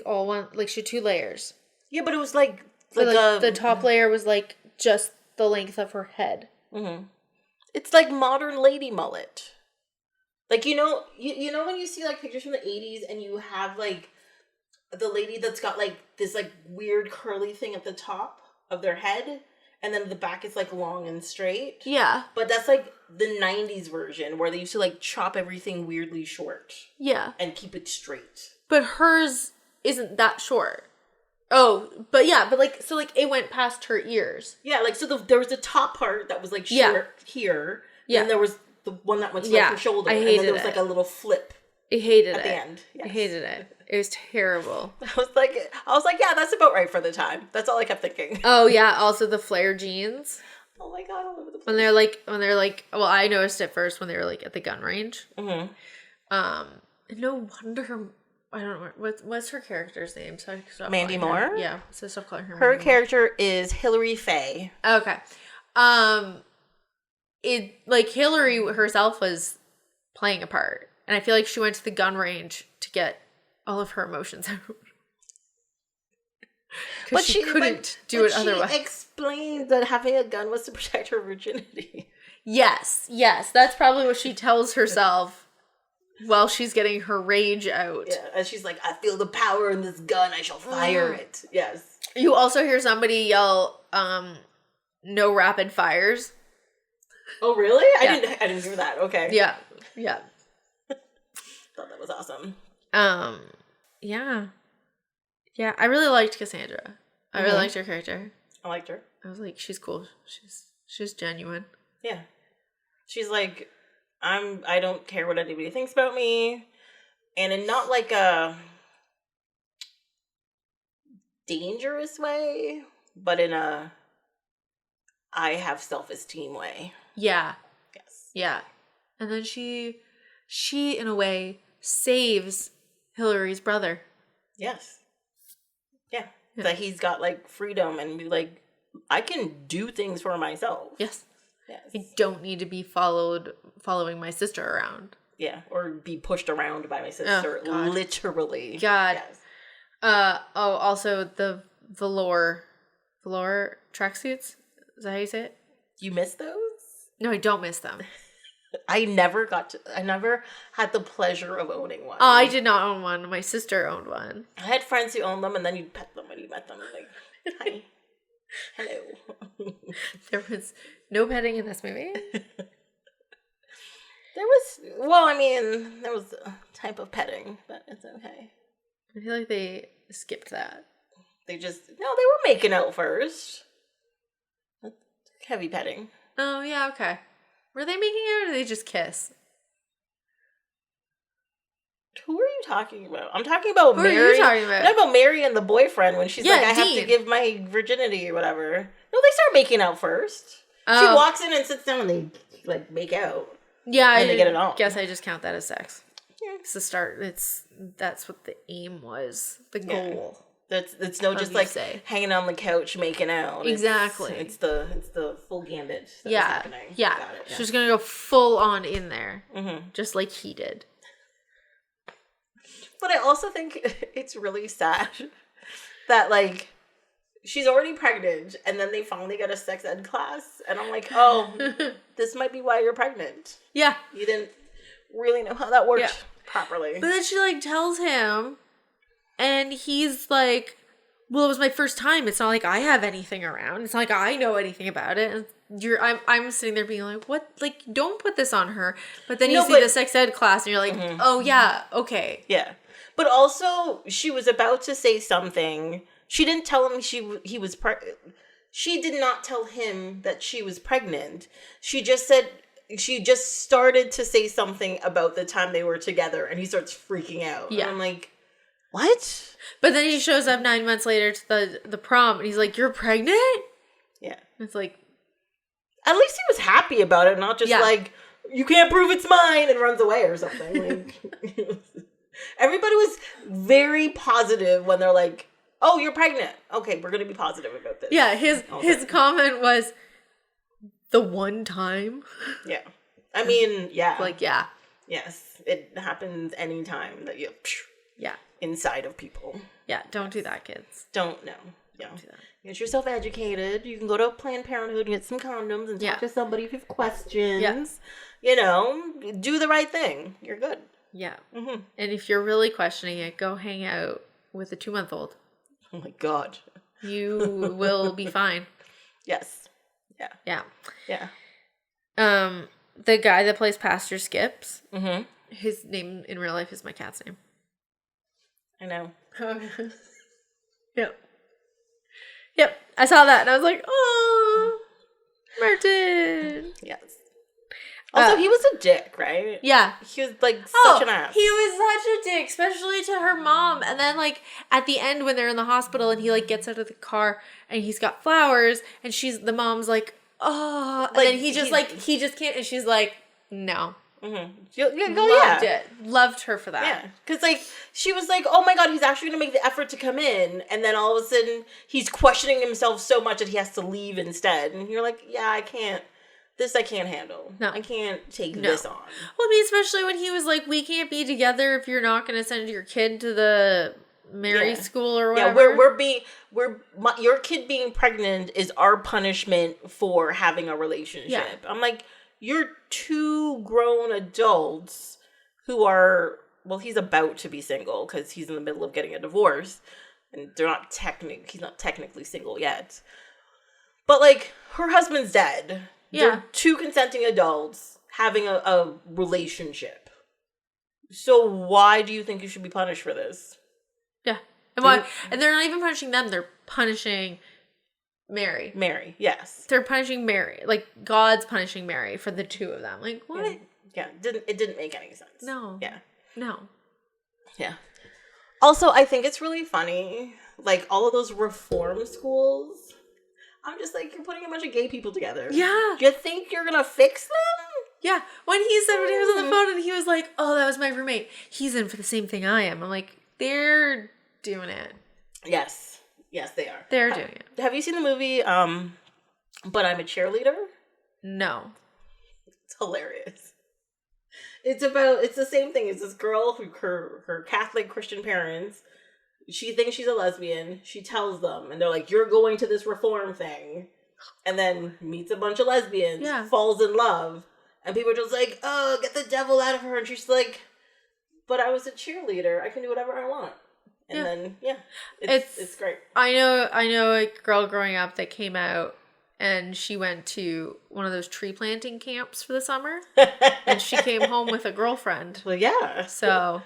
all one, like she had 2 layers. Yeah, but it was like the top layer was like just the length of her head. Mm-hmm. It's like modern lady mullet. Like, you know when you see like pictures from the 80s and you have like the lady that's got like this like weird curly thing at the top of their head, and then the back is like long and straight. Yeah. But that's like the 90s version where they used to like chop everything weirdly short. Yeah. And keep it straight. But hers isn't that short. Oh, but yeah, but like, so like it went past her ears. Yeah, like, so there was the top part that was like short here. Yeah. And there was the one that went to like her shoulder. And then there was like a little flip. I hated it. At the end. Yes. I hated it. It was terrible. I was like, yeah, that's about right for the time. That's all I kept thinking. Oh, yeah. Also the flare jeans. Oh my god, all over the place. When they're like, well, I noticed it first when they were like at the gun range. Mm-hmm. No wonder. I don't know what's her character's name. So I stop Mandy Moore. Yeah, so stop calling her. Her character is Hilary Faye. Okay. It like Hillary herself was playing a part, and I feel like she went to the gun range to get all of her emotions out. But she couldn't do it otherwise. She explained that having a gun was to protect her virginity. Yes, that's probably what she tells herself while she's getting her rage out. Yeah, and she's like, I feel the power in this gun, I shall fire it. Yes. You also hear somebody yell, no rapid fires. Oh, really? Yeah. I didn't hear that. Okay. Yeah. Thought that was awesome. Yeah. Yeah, I really liked Cassandra. I really liked her character. I liked her. I was like, she's cool. She's genuine. Yeah. She's like, I don't care what anybody thinks about me. And in not like a dangerous way, but in a I have self-esteem way. Yeah. Yes. Yeah. And then she in a way saves Hillary's brother. Yes. Yeah. That he's got like freedom and be like, I can do things for myself. Yes. Yes. I don't need to be following my sister around. Yeah. Or be pushed around by my sister. Oh, God. Literally. God. Yes. Also the velour tracksuits. Is that how you say it? You miss those? No, I don't miss them. I never had the pleasure of owning one. I did not own one. My sister owned one. I had friends who owned them, and then you'd pet them when you met them. Like, hi. Hello. There was no petting in this movie. There was a type of petting, but it's okay. I feel like they skipped that. They were making out first. Heavy petting. Oh, yeah, okay. Were they making out or did they just kiss? Who are you talking about? I'm talking about Mary. Who are you talking about? I'm talking about Mary and the boyfriend when she's like, I Dean. have to give my virginity or whatever. No, they start making out first. Oh. She walks in and sits down and they like make out. Yeah, and they get it on. Guess I just count that as sex. Yeah. It's the start. That's what the aim was. The goal. It's no just like hanging on the couch making out. Exactly. It's the full gambit. Yeah. Yeah. She's gonna go full on in there, just like he did. But I also think it's really sad that like she's already pregnant and then they finally get a sex ed class and I'm like, oh, this might be why you're pregnant. Yeah. You didn't really know how that worked properly. But then she like tells him and he's like, well, it was my first time. It's not like I have anything around. It's not like I know anything about it. And I'm sitting there being like, what? Like, don't put this on her. But then you see the sex ed class and you're like, oh yeah, okay. Yeah. But also, she was about to say something. She didn't tell him he was pregnant. She did not tell him that she was pregnant. She just started to say something about the time they were together, and he starts freaking out. Yeah. And I'm like, what? But then he shows up 9 months later to the prom, and he's like, you're pregnant? Yeah. It's like, at least he was happy about it, not just like, you can't prove it's mine, and runs away or something. Like, everybody was very positive when they're like, oh, you're pregnant. Okay, we're going to be positive about this. Yeah, his comment was, the one time? Yeah. I mean, yeah. Like, yeah. Yes. It happens anytime that you inside of people. Yeah, don't do that, kids. Don't do that. Get yourself educated. You can go to Planned Parenthood and get some condoms and talk to somebody if you have questions. Yeah. You know, do the right thing. You're good. Yeah. Mm-hmm. And if you're really questioning it, go hang out with a 2-month-old. Oh my God. You will be fine. Yes. Yeah. Yeah. Yeah. The guy that plays Pastor Skips, his name in real life is my cat's name. I know. Yep. I saw that and I was like, oh, Martin. Yes. Also, he was a dick, right? Yeah. He was, like, such an ass. He was such a dick, especially to her mom. And then, like, at the end when they're in the hospital and he, like, gets out of the car and he's got flowers and the mom's like, oh, and then he just can't, and she's like, no. Mm-hmm. Loved it. Loved her for that. Yeah, because like she was like, "Oh my god, he's actually gonna make the effort to come in," and then all of a sudden he's questioning himself so much that he has to leave instead. And you're like, "Yeah, I can't. This I can't handle. No, I can't take this on." Well, I mean, especially when he was like, "We can't be together if you're not gonna send your kid to the Mary school or whatever." Yeah, your kid being pregnant is our punishment for having a relationship. Yeah. I'm like, you're two grown adults who are, well, he's about to be single because he's in the middle of getting a divorce, and he's not technically single yet. But like, her husband's dead. Yeah. They're two consenting adults having a relationship. So why do you think you should be punished for this? Yeah. And they're not even punishing them, they're punishing Mary. Mary, yes. They're punishing Mary. Like, God's punishing Mary for the two of them. Like, what? Yeah, it didn't make any sense. No. Yeah. No. Yeah. Also, I think it's really funny, like, all of those reform schools, I'm just like, you're putting a bunch of gay people together. Yeah. Do you think you're gonna fix them? Yeah. When he was on the phone and he was like, oh, that was my roommate. He's in for the same thing I am. I'm like, they're doing it. Yes. Yes, they are. They're doing it. Have you seen the movie, But I'm a Cheerleader? No. It's hilarious. It's the same thing. It's this girl who, her Catholic Christian parents, she thinks she's a lesbian. She tells them, and they're like, you're going to this reform thing. And then meets a bunch of lesbians, falls in love. And people are just like, oh, get the devil out of her. And she's like, but I was a cheerleader. I can do whatever I want. And then, it's great. I know a girl growing up that came out and she went to one of those tree planting camps for the summer. And she came home with a girlfriend. Well, yeah. So,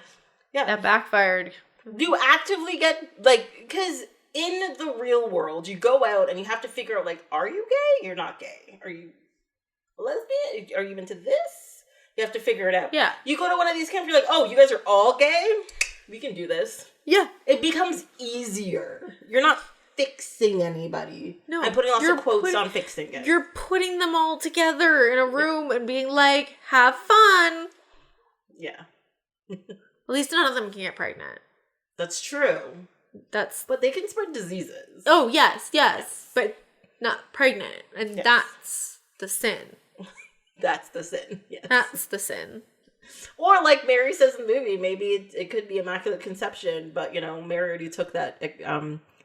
that backfired. You actively get, like, because in the real world, you go out and you have to figure out, like, are you gay? You're not gay. Are you a lesbian? Are you into this? You have to figure it out. Yeah. You go to one of these camps, you're like, oh, you guys are all gay? We can do this. Yeah. It becomes easier. You're not fixing anybody. No. I'm putting lots of quotes on fixing it. You're putting them all together in a room and being like, have fun. Yeah. At least none of them can get pregnant. That's true. But they can spread diseases. Oh, yes. But not pregnant. And that's the sin. That's the sin. Yes. That's the sin. Or like Mary says in the movie, maybe it could be immaculate conception, but Mary already took that.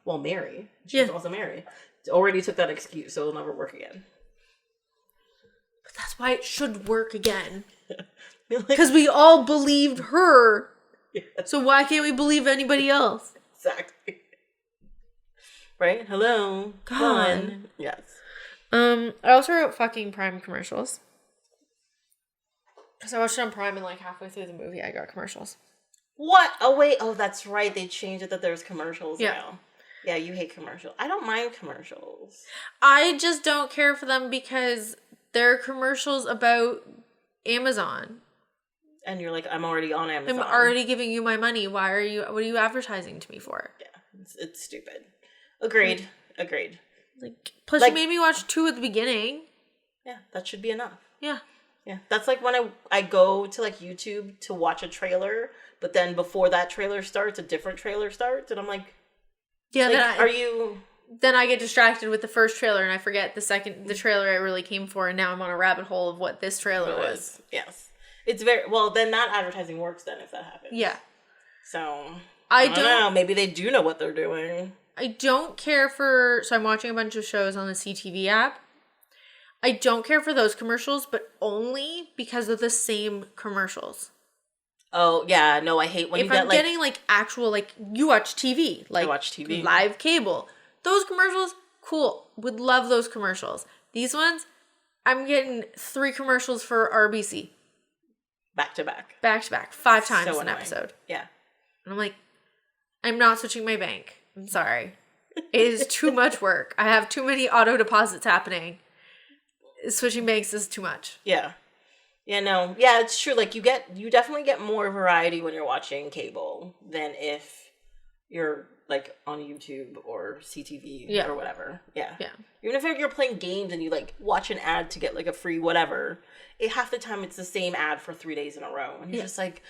Mary, she's also Mary, already took that excuse, so it'll never work again. But that's why it should work again, because we all believed her. Yes. So why can't we believe anybody else? Exactly. Right? Hello. God. Yes. I also wrote fucking Prime commercials. So I watched it on Prime and like halfway through the movie I got commercials. What? Oh wait, that's right. They changed it that there's commercials now. Yeah, you hate commercials. I don't mind commercials. I just don't care for them because they're commercials about Amazon. And you're like, I'm already on Amazon. I'm already giving you my money. What are you advertising to me for? Yeah, it's stupid. Agreed. Like, plus you made me watch 2 at the beginning. Yeah, that should be enough. Yeah. Yeah, that's like when I go to like YouTube to watch a trailer, but then before that trailer starts, a different trailer starts, and I'm like, Then I get distracted with the first trailer, and I forget the trailer I really came for, and now I'm on a rabbit hole of what this trailer was. Yes, it's very well. Then that advertising works. Then if that happens, yeah. So I don't know. Maybe they do know what they're doing. I don't care for. So I'm watching a bunch of shows on the CTV app. I don't care for those commercials, but only because of the same commercials. Oh, yeah. No, I hate when you get If I'm getting, like, actual, like, you watch TV. Like, I watch TV. Live cable. Those commercials, cool. Would love those commercials. These ones, I'm getting 3 commercials for RBC. Back to back. 5 times an episode. Yeah. And I'm like, I'm not switching my bank. I'm sorry. It is too much work. I have too many auto deposits happening. Switching banks is too much. Yeah. Yeah, no. Yeah, it's true. Like, you definitely get more variety when you're watching cable than if you're like on YouTube or CTV or whatever. Yeah. Even if you're playing games and you like watch an ad to get like a free whatever, half the time it's the same ad for 3 days in a row, and you're just like,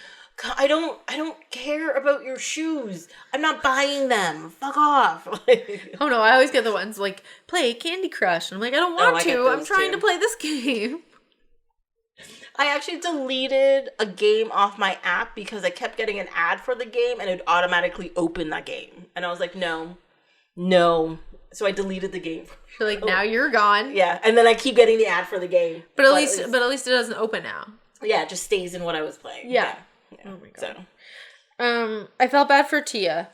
I don't care about your shoes. I'm not buying them. Fuck off. Oh no, I always get the ones like play Candy Crush, and I'm like, I don't want to. I'm trying to play this game. I actually deleted a game off my app because I kept getting an ad for the game and it would automatically open that game. And I was like, no. So I deleted the game. You're like, now you're gone. Yeah, and then I keep getting the ad for the game. But at least it doesn't open now. Yeah, it just stays in what I was playing. Yeah. Oh my god. So. I felt bad for Tia.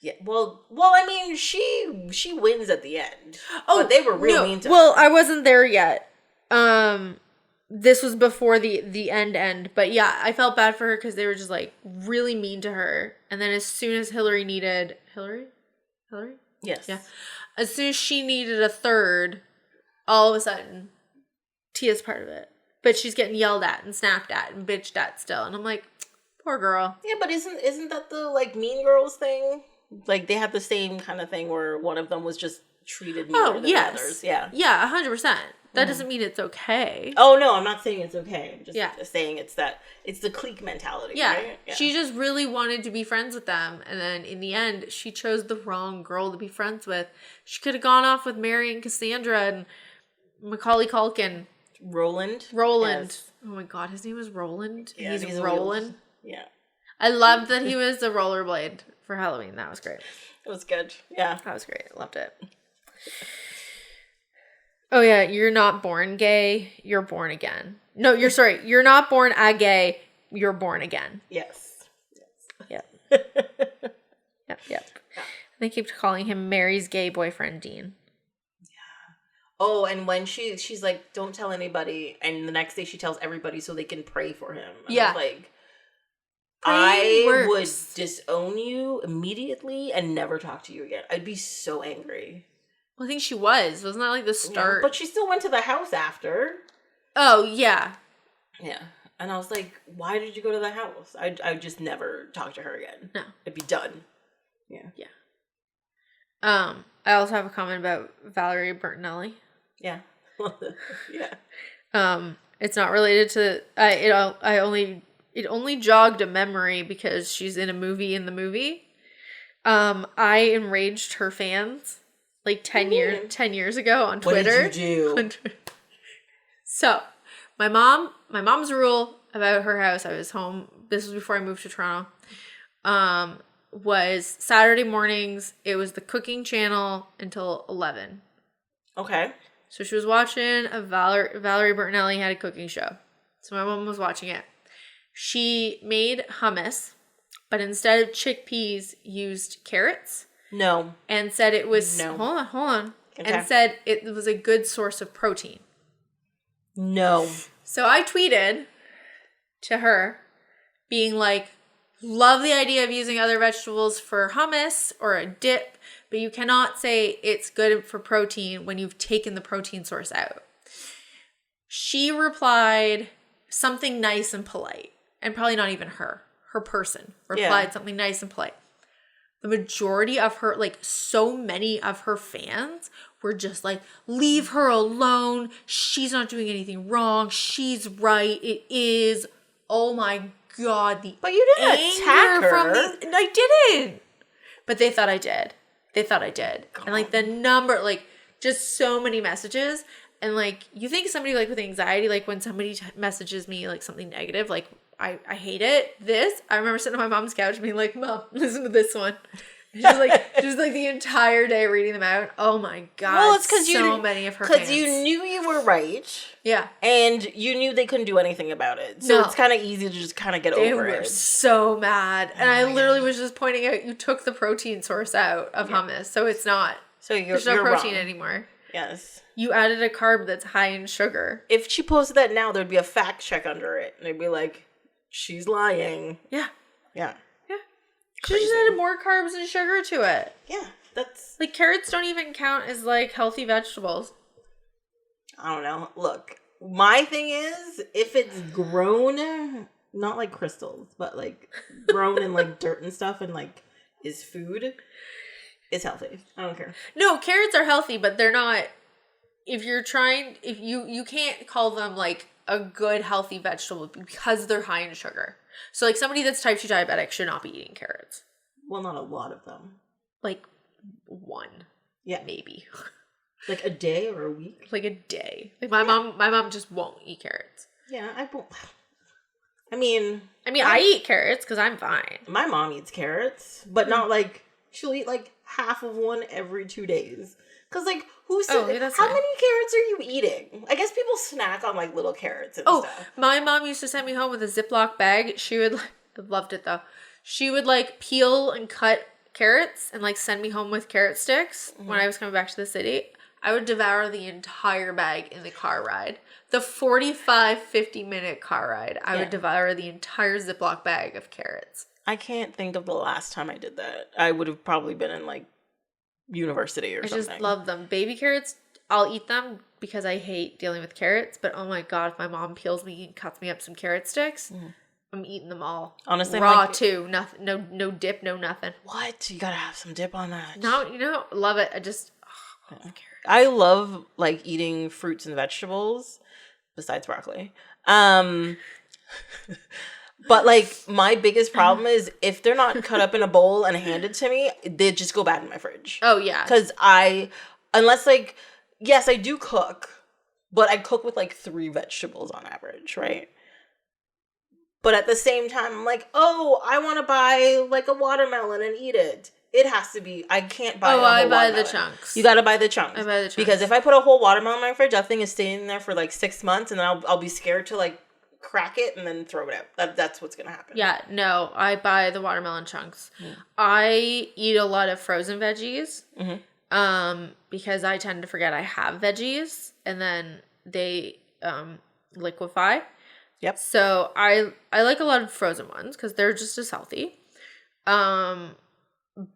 Yeah, well, I mean, she wins at the end. Oh, but they were real mean to her. Well, I wasn't there yet. This was before the end, but yeah, I felt bad for her because they were just like really mean to her. And then as soon as Hillary? Yes. Yeah. As soon as she needed a third, all of a sudden, Tia's part of it. But she's getting yelled at and snapped at and bitched at still. And I'm like, poor girl. Yeah, but isn't that the like Mean Girls thing? Like they had the same kind of thing where one of them was just treated meaner than the others. Yeah. Yeah, 100%. That doesn't mean it's okay. Oh no, I'm not saying it's okay. I'm just saying it's the clique mentality. Yeah. Right? Yeah. She just really wanted to be friends with them, and then in the end, she chose the wrong girl to be friends with. She could have gone off with Mary and Cassandra and Macaulay Culkin. Roland. Yes. Oh my god, his name was Roland. Yeah, he's Roland. Yeah. I loved that he was a rollerblade for Halloween. That was great. It was good. Yeah. That was great. I loved it. Oh yeah, you're not born gay, you're born again. No, you're not born a gay, you're born again. Yes. Yep. Yep. Yeah. They keep calling him Mary's gay boyfriend, Dean. Yeah. Oh, and when she's like, don't tell anybody, and the next day she tells everybody so they can pray for him. And I was like, I would disown you immediately and never talk to you again. I'd be so angry. Well, I think she was. Wasn't that like the start? Yeah, but she still went to the house after. Oh, yeah. Yeah. And I was like, why did you go to the house? I'd just never talk to her again. No. It'd be done. Yeah. Yeah. I also have a comment about Valerie Bertinelli. Yeah. Yeah. It's not related to it only jogged a memory because she's in a movie in the movie. I enraged her fans like 10 years ago on Twitter. What did you do? So, my mom's rule about her house, I was home, this was before I moved to Toronto, was Saturday mornings, it was the cooking channel until 11. Okay. So she was watching Valerie Bertinelli had a cooking show. So my mom was watching it. She made hummus, but instead of chickpeas, used carrots. No. And said it was... No. Hold on. Okay. And said it was a good source of protein. No. So I tweeted to her, being like, love the idea of using other vegetables for hummus or a dip, but you cannot say it's good for protein when you've taken the protein source out. She replied something nice and polite. And probably not even her person, replied something nice and polite. The majority of her, like so many of her fans were just like, leave her alone. She's not doing anything wrong. She's right. It is. Oh my God. But you didn't attack her. I didn't. But they thought I did. God. And like the number, like just so many messages. And like, you think somebody like with anxiety, like when somebody messages me like something negative, like, I hate it. I remember sitting on my mom's couch being like, Mom, listen to this one. And she's like the entire day reading them out. Oh my God. Well, it's because many of her fans. Because you knew you were right. Yeah. And you knew they couldn't do anything about it. So it's kind of easy to just kind of get over it. They were so mad. And I literally was just pointing out, you took the protein source out of hummus. So it's not. So there's no protein anymore. Yes. You added a carb that's high in sugar. If she posted that now, there'd be a fact check under it. And it'd be like, she's lying. Yeah. Yeah. Yeah. She just added more carbs and sugar to it. Yeah. That's... Like, carrots don't even count as, like, healthy vegetables. I don't know. Look, my thing is, if it's grown, not like crystals, but, like, grown in, like, dirt and stuff and, like, is food, it's healthy. I don't care. No, carrots are healthy, but they're not. If you can't call them like a good healthy vegetable because they're high in sugar. So like somebody that's type 2 diabetic should not be eating carrots. Well, not a lot of them. Like one. Yeah. Maybe. Like a day or a week? Like a day. Like my mom just won't eat carrots. Yeah, I won't. I mean, I eat carrots because I'm fine. My mom eats carrots, but not like, she'll eat like half of one every 2 days. Because like, how many carrots are you eating? I guess people snack on like little carrots and stuff. My mom used to send me home with a Ziploc bag. She would, I loved it though. She would like peel and cut carrots and like send me home with carrot sticks when I was coming back to the city. I would devour the entire bag in the car ride. The 50 minute car ride, I would devour the entire Ziploc bag of carrots. I can't think of the last time I did that. I would have probably been in like university or something. I just love them. Baby carrots, I'll eat them because I hate dealing with carrots. But oh my God, if my mom peels me and cuts me up some carrot sticks, I'm eating them all. Honestly, raw too. Nothing, no dip, no nothing. What? You gotta have some dip on that. No, love it. I just love carrots. I love like eating fruits and vegetables besides broccoli. But like my biggest problem is if they're not cut up in a bowl and handed to me, they just go bad in my fridge. Oh yeah. Because unless like, yes, I do cook, but I cook with like 3 vegetables on average, right? But at the same time, I'm like, oh, I want to buy like a watermelon and eat it. It has to be, I can't buy I buy the chunks. You got to buy the chunks. I buy the chunks. Because if I put a whole watermelon in my fridge, that thing is staying there for like 6 months and then I'll be scared to like crack it and then throw it out. That's what's going to happen. Yeah, no, I buy the watermelon chunks. I eat a lot of frozen veggies because I tend to forget I have veggies and then they liquefy. Yep. So I like a lot of frozen ones because they're just as healthy.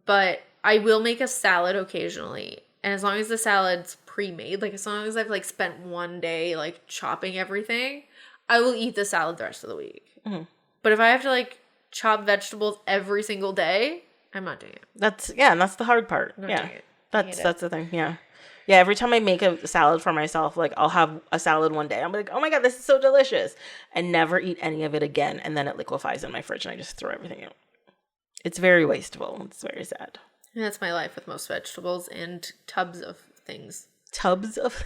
But I will make a salad occasionally. And as long as the salad's pre-made, like as long as I've like spent one day like chopping everything, I will eat the salad the rest of the week. But if I have to like chop vegetables every single day, I'm not doing it. That's the hard part. I'm not doing it. That's the thing. Yeah. Yeah, every time I make a salad for myself, like I'll have a salad one day. I'm like, oh my God, this is so delicious. And never eat any of it again. And then it liquefies in my fridge and I just throw everything out. It's very wasteful. It's very sad. And that's my life with most vegetables and tubs of things. Tubs of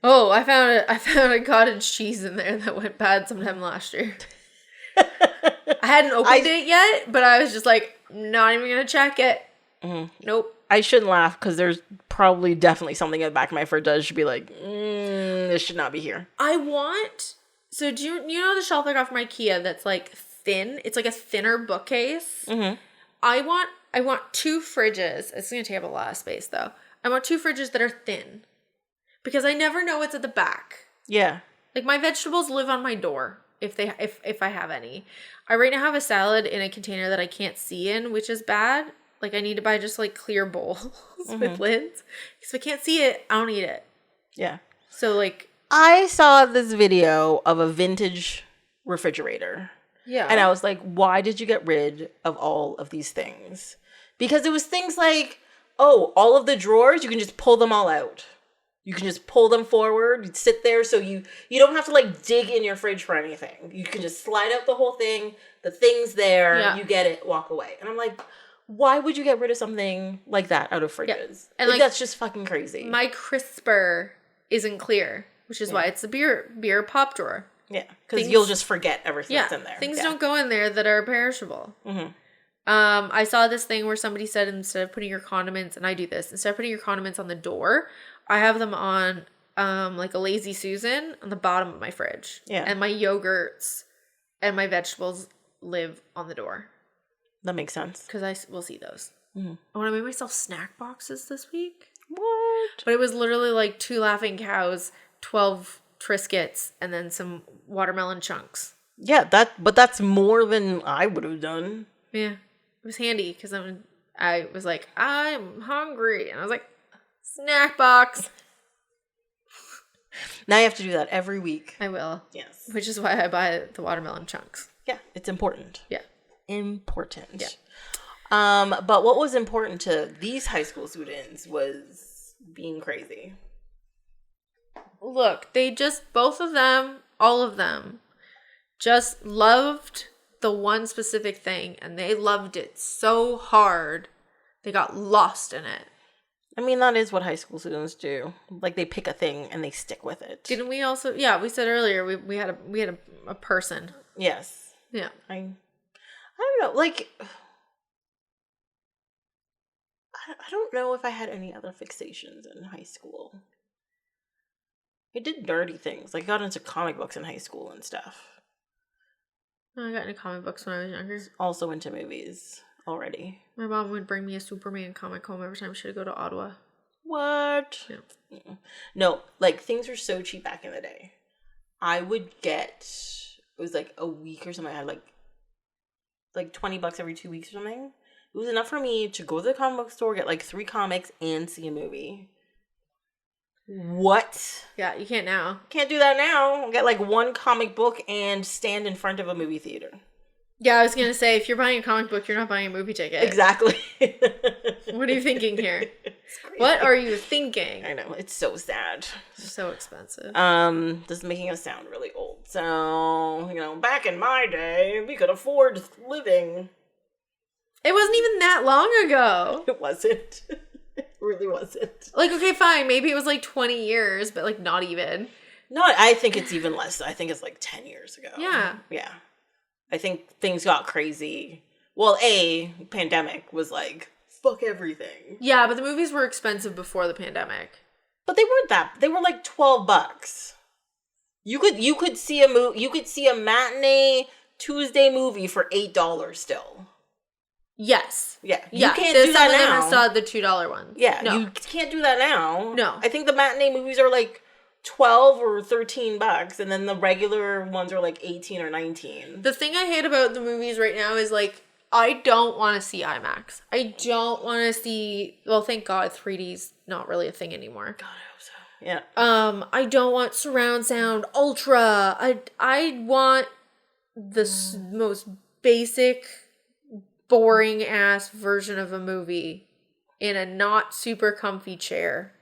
Oh, I found a cottage cheese in there that went bad sometime last year. I hadn't opened it yet, but I was just like, not even going to check it. Nope. I shouldn't laugh because there's probably definitely something in the back of my fridge that should be like, this should not be here. So do you know the shelf I got from IKEA that's like thin? It's like a thinner bookcase. I want 2 fridges. It's going to take up a lot of space though. I want 2 fridges that are thin because I never know what's at the back. Yeah. Like my vegetables live on my door if I have any. I right now have a salad in a container that I can't see in, which is bad. Like I need to buy just like clear bowls with lids. Because if I can't see it, I don't eat it. Yeah. So like I saw this video of a vintage refrigerator. Yeah. And I was like, why did you get rid of all of these things? Because it was things like, oh, all of the drawers, you can just pull them all out. You can just pull them forward. You'd sit there so you don't have to like dig in your fridge for anything. You can just slide out the whole thing. The thing's there. You get it. Walk away. And I'm like, why would you get rid of something like that out of fridges? Yeah. And like, that's just fucking crazy. My crisper isn't clear, which is why it's a beer pop drawer. Yeah, because you'll just forget everything that's in there. Things don't go in there that are perishable. I saw this thing where somebody said instead of putting your condiments, and I do this, instead of putting your condiments on the door, I have them on like a Lazy Susan on the bottom of my fridge. Yeah. And my yogurts and my vegetables live on the door. That makes sense. Because I will see those. I want to make myself snack boxes this week. What? But it was literally like 2 Laughing Cows, 12 Triscuits, and then some watermelon chunks. Yeah, but that's more than I would have done. Yeah. It was handy because I was like, I'm hungry. And I was like, snack box. Now you have to do that every week. I will. Yes. Which is why I buy the watermelon chunks. Yeah, it's important. Yeah. Important. Yeah. But what was important to these high school students was being crazy. Look, they just, both of them, all of them, just loved the one specific thing, and they loved it so hard, they got lost in it. I mean, that is what high school students do. Like, they pick a thing and they stick with it. Didn't we also? Yeah, we said earlier we had a person. Yes. Yeah. I don't know. Like, I don't know if I had any other fixations in high school. I did nerdy things. Like, I got into comic books in high school and stuff. I got into comic books when I was younger. Also into movies already. My mom would bring me a Superman comic home every time she would go to Ottawa. What? Yeah. No, like, things were so cheap back in the day. I would get, it was like a week or something. I had like $20 every 2 weeks or something. It was enough for me to go to the comic book store, get like 3 comics, and see a movie. What? Yeah, you can't now. Can't do that now. Get like 1 comic book and stand in front of a movie theater. Yeah, I was going to say, if you're buying a comic book, you're not buying a movie ticket. Exactly. What are you thinking here? What are you thinking? I know. It's so sad. So expensive. This is making us sound really old. So, back in my day, we could afford living. It wasn't even that long ago. It wasn't. It really wasn't. Like, okay, fine. Maybe it was like 20 years, but like not even. No, I think it's even less. I think it's like 10 years ago. Yeah. Yeah. I think things got crazy. Well, pandemic was like, fuck everything. Yeah, but the movies were expensive before the pandemic. But they weren't that. They were like $12. You could see a matinee Tuesday movie for $8 still. Yes. Yeah. You can't do that now. Some of them I saw the $2 ones. Yeah. No. You can't do that now. No. I think the matinee movies are like $12 or $13, and then the regular ones are like 18 or 19. The thing I hate about the movies right now is like, I don't want to see IMAX. I don't want to see, well, thank God 3D's not really a thing anymore. God, I hope so. Yeah. I don't want surround sound, ultra. I want the most basic, boring ass version of a movie in a not super comfy chair.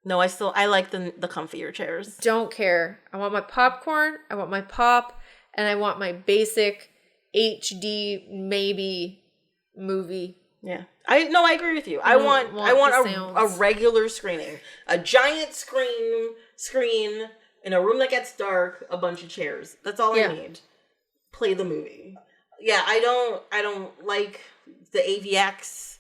No, I like the comfier chairs. Don't care. I want my popcorn, I want my pop, and I want my basic HD maybe movie. Yeah. I agree with you. I want a regular screening. A giant screen in a room that gets dark, a bunch of chairs. That's all I need. Play the movie. Yeah, I don't like the AVX.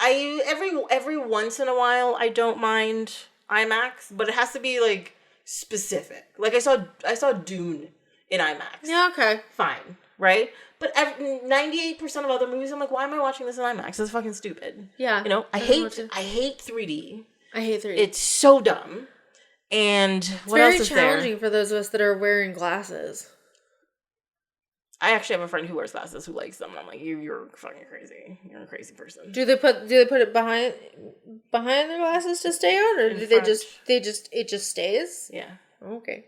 Every once in a while I don't mind IMAX, but it has to be like specific. Like I saw Dune in IMAX. Yeah, okay. Fine, right? But 98% of other movies, I'm like, why am I watching this in IMAX? It's fucking stupid. Yeah. I hate 3D. I hate 3D. It's so dumb. And what else is there? It's very challenging for those of us that are wearing glasses. I actually have a friend who wears glasses who likes them. And I'm like, you're fucking crazy. You're a crazy person. Do they put it behind their glasses to stay on, or do it just stays? Yeah. Okay.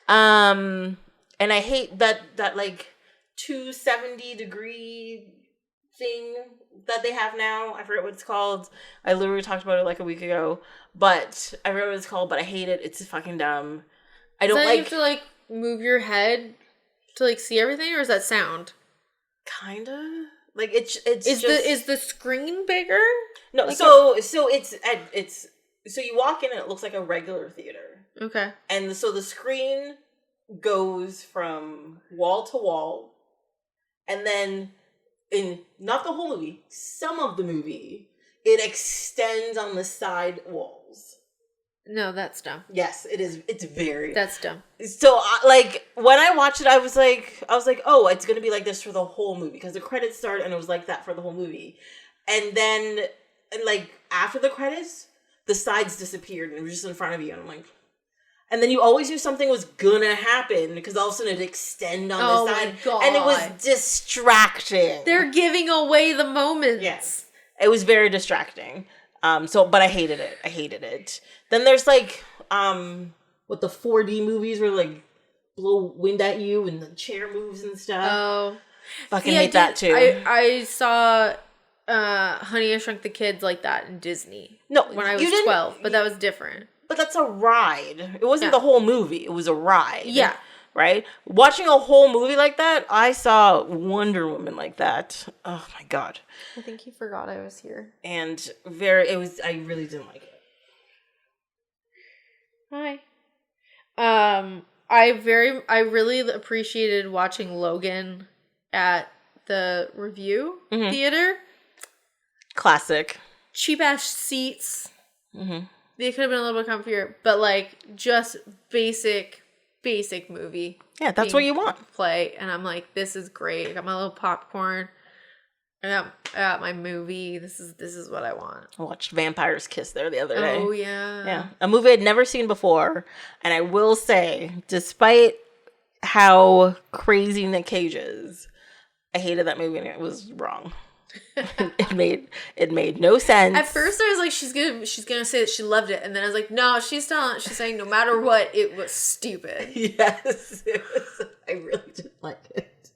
And I hate that like 270-degree thing that they have now. I forget what it's called. I literally talked about it like a week ago, but I forget what it's called. But I hate it. It's fucking dumb. I don't like. You have to like move your head to like see everything, or is that sound? Kinda. Like it's is the screen bigger? No, like so you walk in and it looks like a regular theater. Okay. And so the screen goes from wall to wall, and then in not the whole movie, some of the movie, it extends on the side walls. No, that's dumb. Yes, it is. It's very. That's dumb. So, like, when I watched it, I was like, oh, it's gonna be like this for the whole movie, because the credits start and it was like that for the whole movie, and then, like, after the credits, the sides disappeared and it was just in front of you, and I'm like, and then you always knew something was gonna happen because all of a sudden it'd extend on the side, and it was distracting. They're giving away the moments. Yes, it was very distracting. But I hated it. Then there's like, what the 4D movies where like blow wind at you and the chair moves and stuff. Oh. Fucking hate that too. I saw Honey, I Shrunk the Kids like that in Disney. No, when I was 12, but that was different. But that's a ride. It wasn't the whole movie. It was a ride. Yeah. Right? Watching a whole movie like that, I saw Wonder Woman like that. Oh my God. I think he forgot I was here. And I really didn't like it. Hi. I really appreciated watching Logan at the review theater. Classic. Cheap ass seats. They could have been a little bit comfier, but like just basic movie. Yeah, that's what you want. Play, and I'm like, this is great. I got my little popcorn. I got my movie. This is what I want. I watched Vampires Kiss there the other day. Oh yeah. Yeah, a movie I'd never seen before, and I will say, despite how crazy Nick Cage is, I hated that movie and it was wrong. it made no sense. At first I was like, she's gonna say that she loved it, and then I was like, no, she's saying no matter what, it was stupid. Yes, I really didn't like it.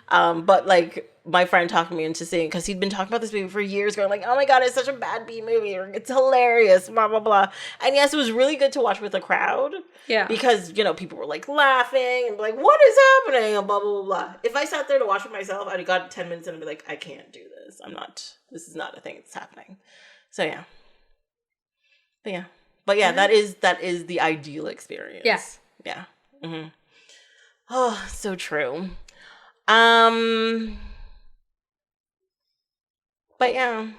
But like my friend talked me into seeing, because he'd been talking about this movie for years, going like, oh my God, it's such a bad B movie, or it's hilarious, blah blah blah. And yes, it was really good to watch with a crowd. Yeah. Because, people were like laughing and like, what is happening? And blah blah blah blah. If I sat there to watch it myself, I'd have got 10 minutes and I'd be like, I can't do this. This is not a thing that's happening. So yeah. But yeah, that is the ideal experience. Yeah. Yeah. Mm-hmm. Oh, so true. But yeah,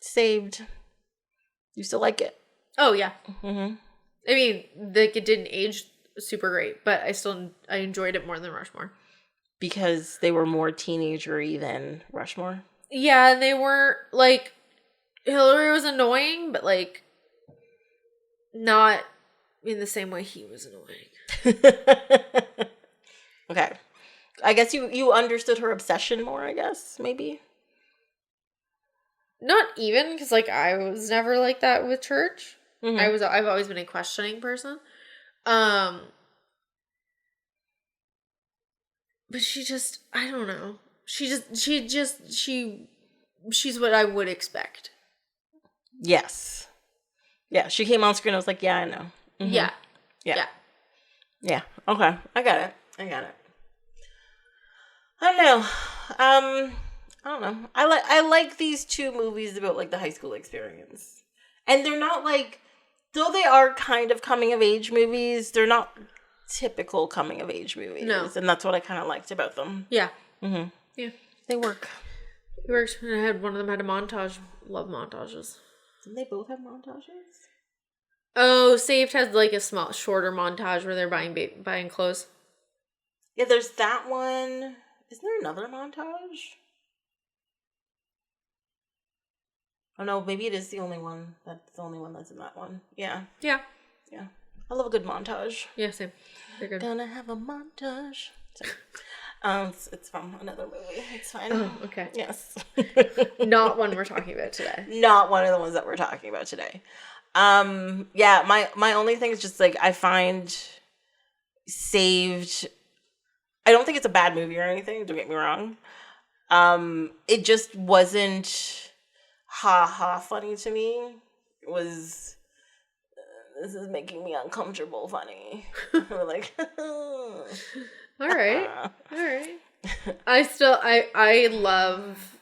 Saved. You still like it? Oh yeah. Mm-hmm. I mean, it didn't age super great, but I enjoyed it more than Rushmore. Because they were more teenagery than Rushmore? Yeah, and they weren't, like, Hillary was annoying, but, like, not in the same way he was annoying. Okay. I guess you understood her obsession more, I guess, maybe? Not even, because, like, I was never like that with church. Mm-hmm. I've always been a questioning person. But she just, I don't know. She's what I would expect. Yes. Yeah, she came on screen, I was like, yeah, I know. Mm-hmm. Yeah. Okay, I got it. I don't know. I don't know. I like these two movies about like the high school experience. And they're not like, though they are kind of coming of age movies, they're not typical coming of age movies. No. And that's what I kind of liked about them. Yeah. Mm-hmm. Yeah. They work. It worked. And one of them had a montage. Love montages. Didn't they both have montages? Oh, Saved has like a shorter montage where they're buying clothes. Yeah, there's that one. Isn't there another montage? Oh no, maybe it is the only one. That's the only one that's in that one. Yeah. Yeah. Yeah. I love a good montage. Yeah, same. They're good. Gonna have a montage. It's from another movie. It's fine. Oh, okay. Yes. Not one we're talking about today. Not one of the ones that we're talking about today. Yeah, my only thing is just like I find Saved. I don't think it's a bad movie or anything. Don't get me wrong. It just wasn't funny to me. It was. This is making me uncomfortable funny. We're like. All right. I love,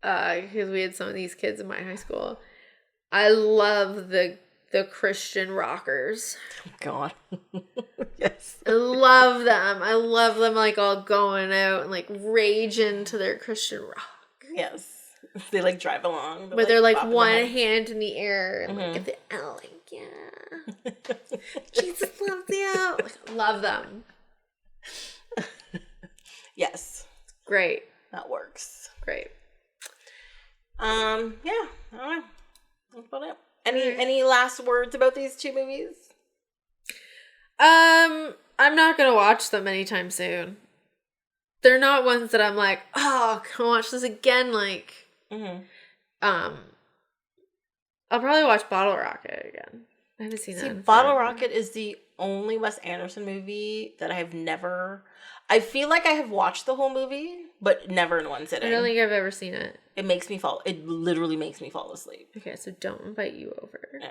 because we had some of these kids in my high school. I love the Christian rockers. Oh, God. Yes. I love them like all going out and like raging to their Christian rock. Yes. They like drive along. But they're like one hand in the air and like at the like, yeah. Jesus loves you. Like, love them. Yes. Great. That works. Great. Yeah. I don't know. That's about it. Any last words about these two movies? I'm not gonna watch them anytime soon. They're not ones that I'm like, oh, can I watch this again? Like, I'll probably watch Bottle Rocket again. I haven't seen that. See, Bottle Rocket is the only Wes Anderson movie that I have never... I feel like I have watched the whole movie, but never in one sitting. I don't think I've ever seen it. It literally makes me fall asleep. Okay, so don't invite you over. No.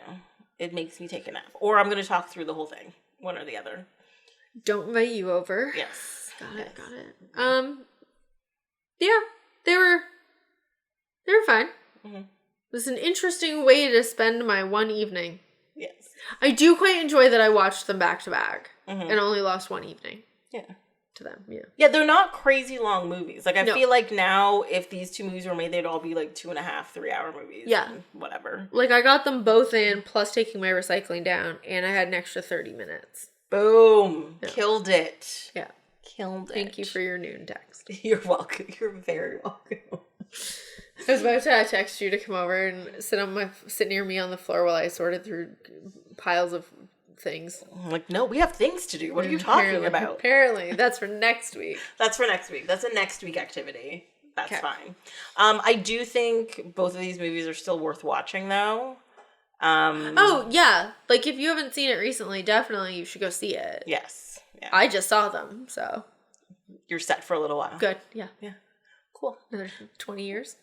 It makes me take a nap. Or I'm going to talk through the whole thing. One or the other. Don't invite you over. Yes. Got it. Yeah, they were fine. Mm-hmm. It was an interesting way to spend my one evening. Yes. I do quite enjoy that I watched them back to back and only lost one evening. Yeah. To them, yeah. Yeah, they're not crazy long movies. Like, I feel like now, if these two movies were made, they'd all be like 2.5, 3 hour movies. Yeah. Whatever. Like, I got them both in, plus taking my recycling down, and I had an extra 30 minutes. Boom. Yeah. Killed it. Yeah. Killed it. Thank you for your noon text. You're welcome. You're very welcome. I was about to text you to come over and sit near me on the floor while I sorted through piles of things. I'm like, no, we have things to do. What are you talking about? Apparently. That's for next week. That's for next week. That's a next week activity. That's fine. I do think both of these movies are still worth watching, though. Oh, yeah. Like, if you haven't seen it recently, definitely you should go see it. Yes. Yeah. I just saw them, so. You're set for a little while. Good. Yeah. Yeah. Cool. Another 20 years.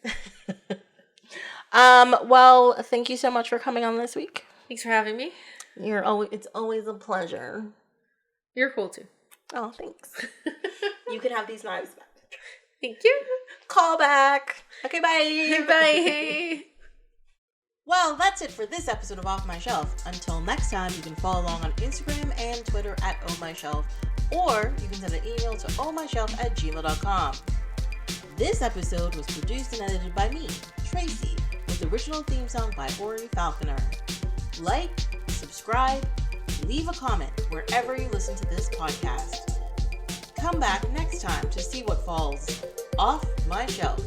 Well, thank you so much for coming on this week. Thanks for having me. It's always a pleasure. You're cool too. Oh, thanks. You can have these knives back. Thank you. Call back. Okay, bye. Bye. Well, that's it for this episode of Off My Shelf. Until next time, you can follow along on Instagram and Twitter at ohmyshelf, or you can send an email to ohmyshelf@gmail.com. This episode was produced and edited by me, Tracy, with original theme song by Ori Falconer. Like, subscribe, leave a comment wherever you listen to this podcast. Come back next time to see what falls off my shelf.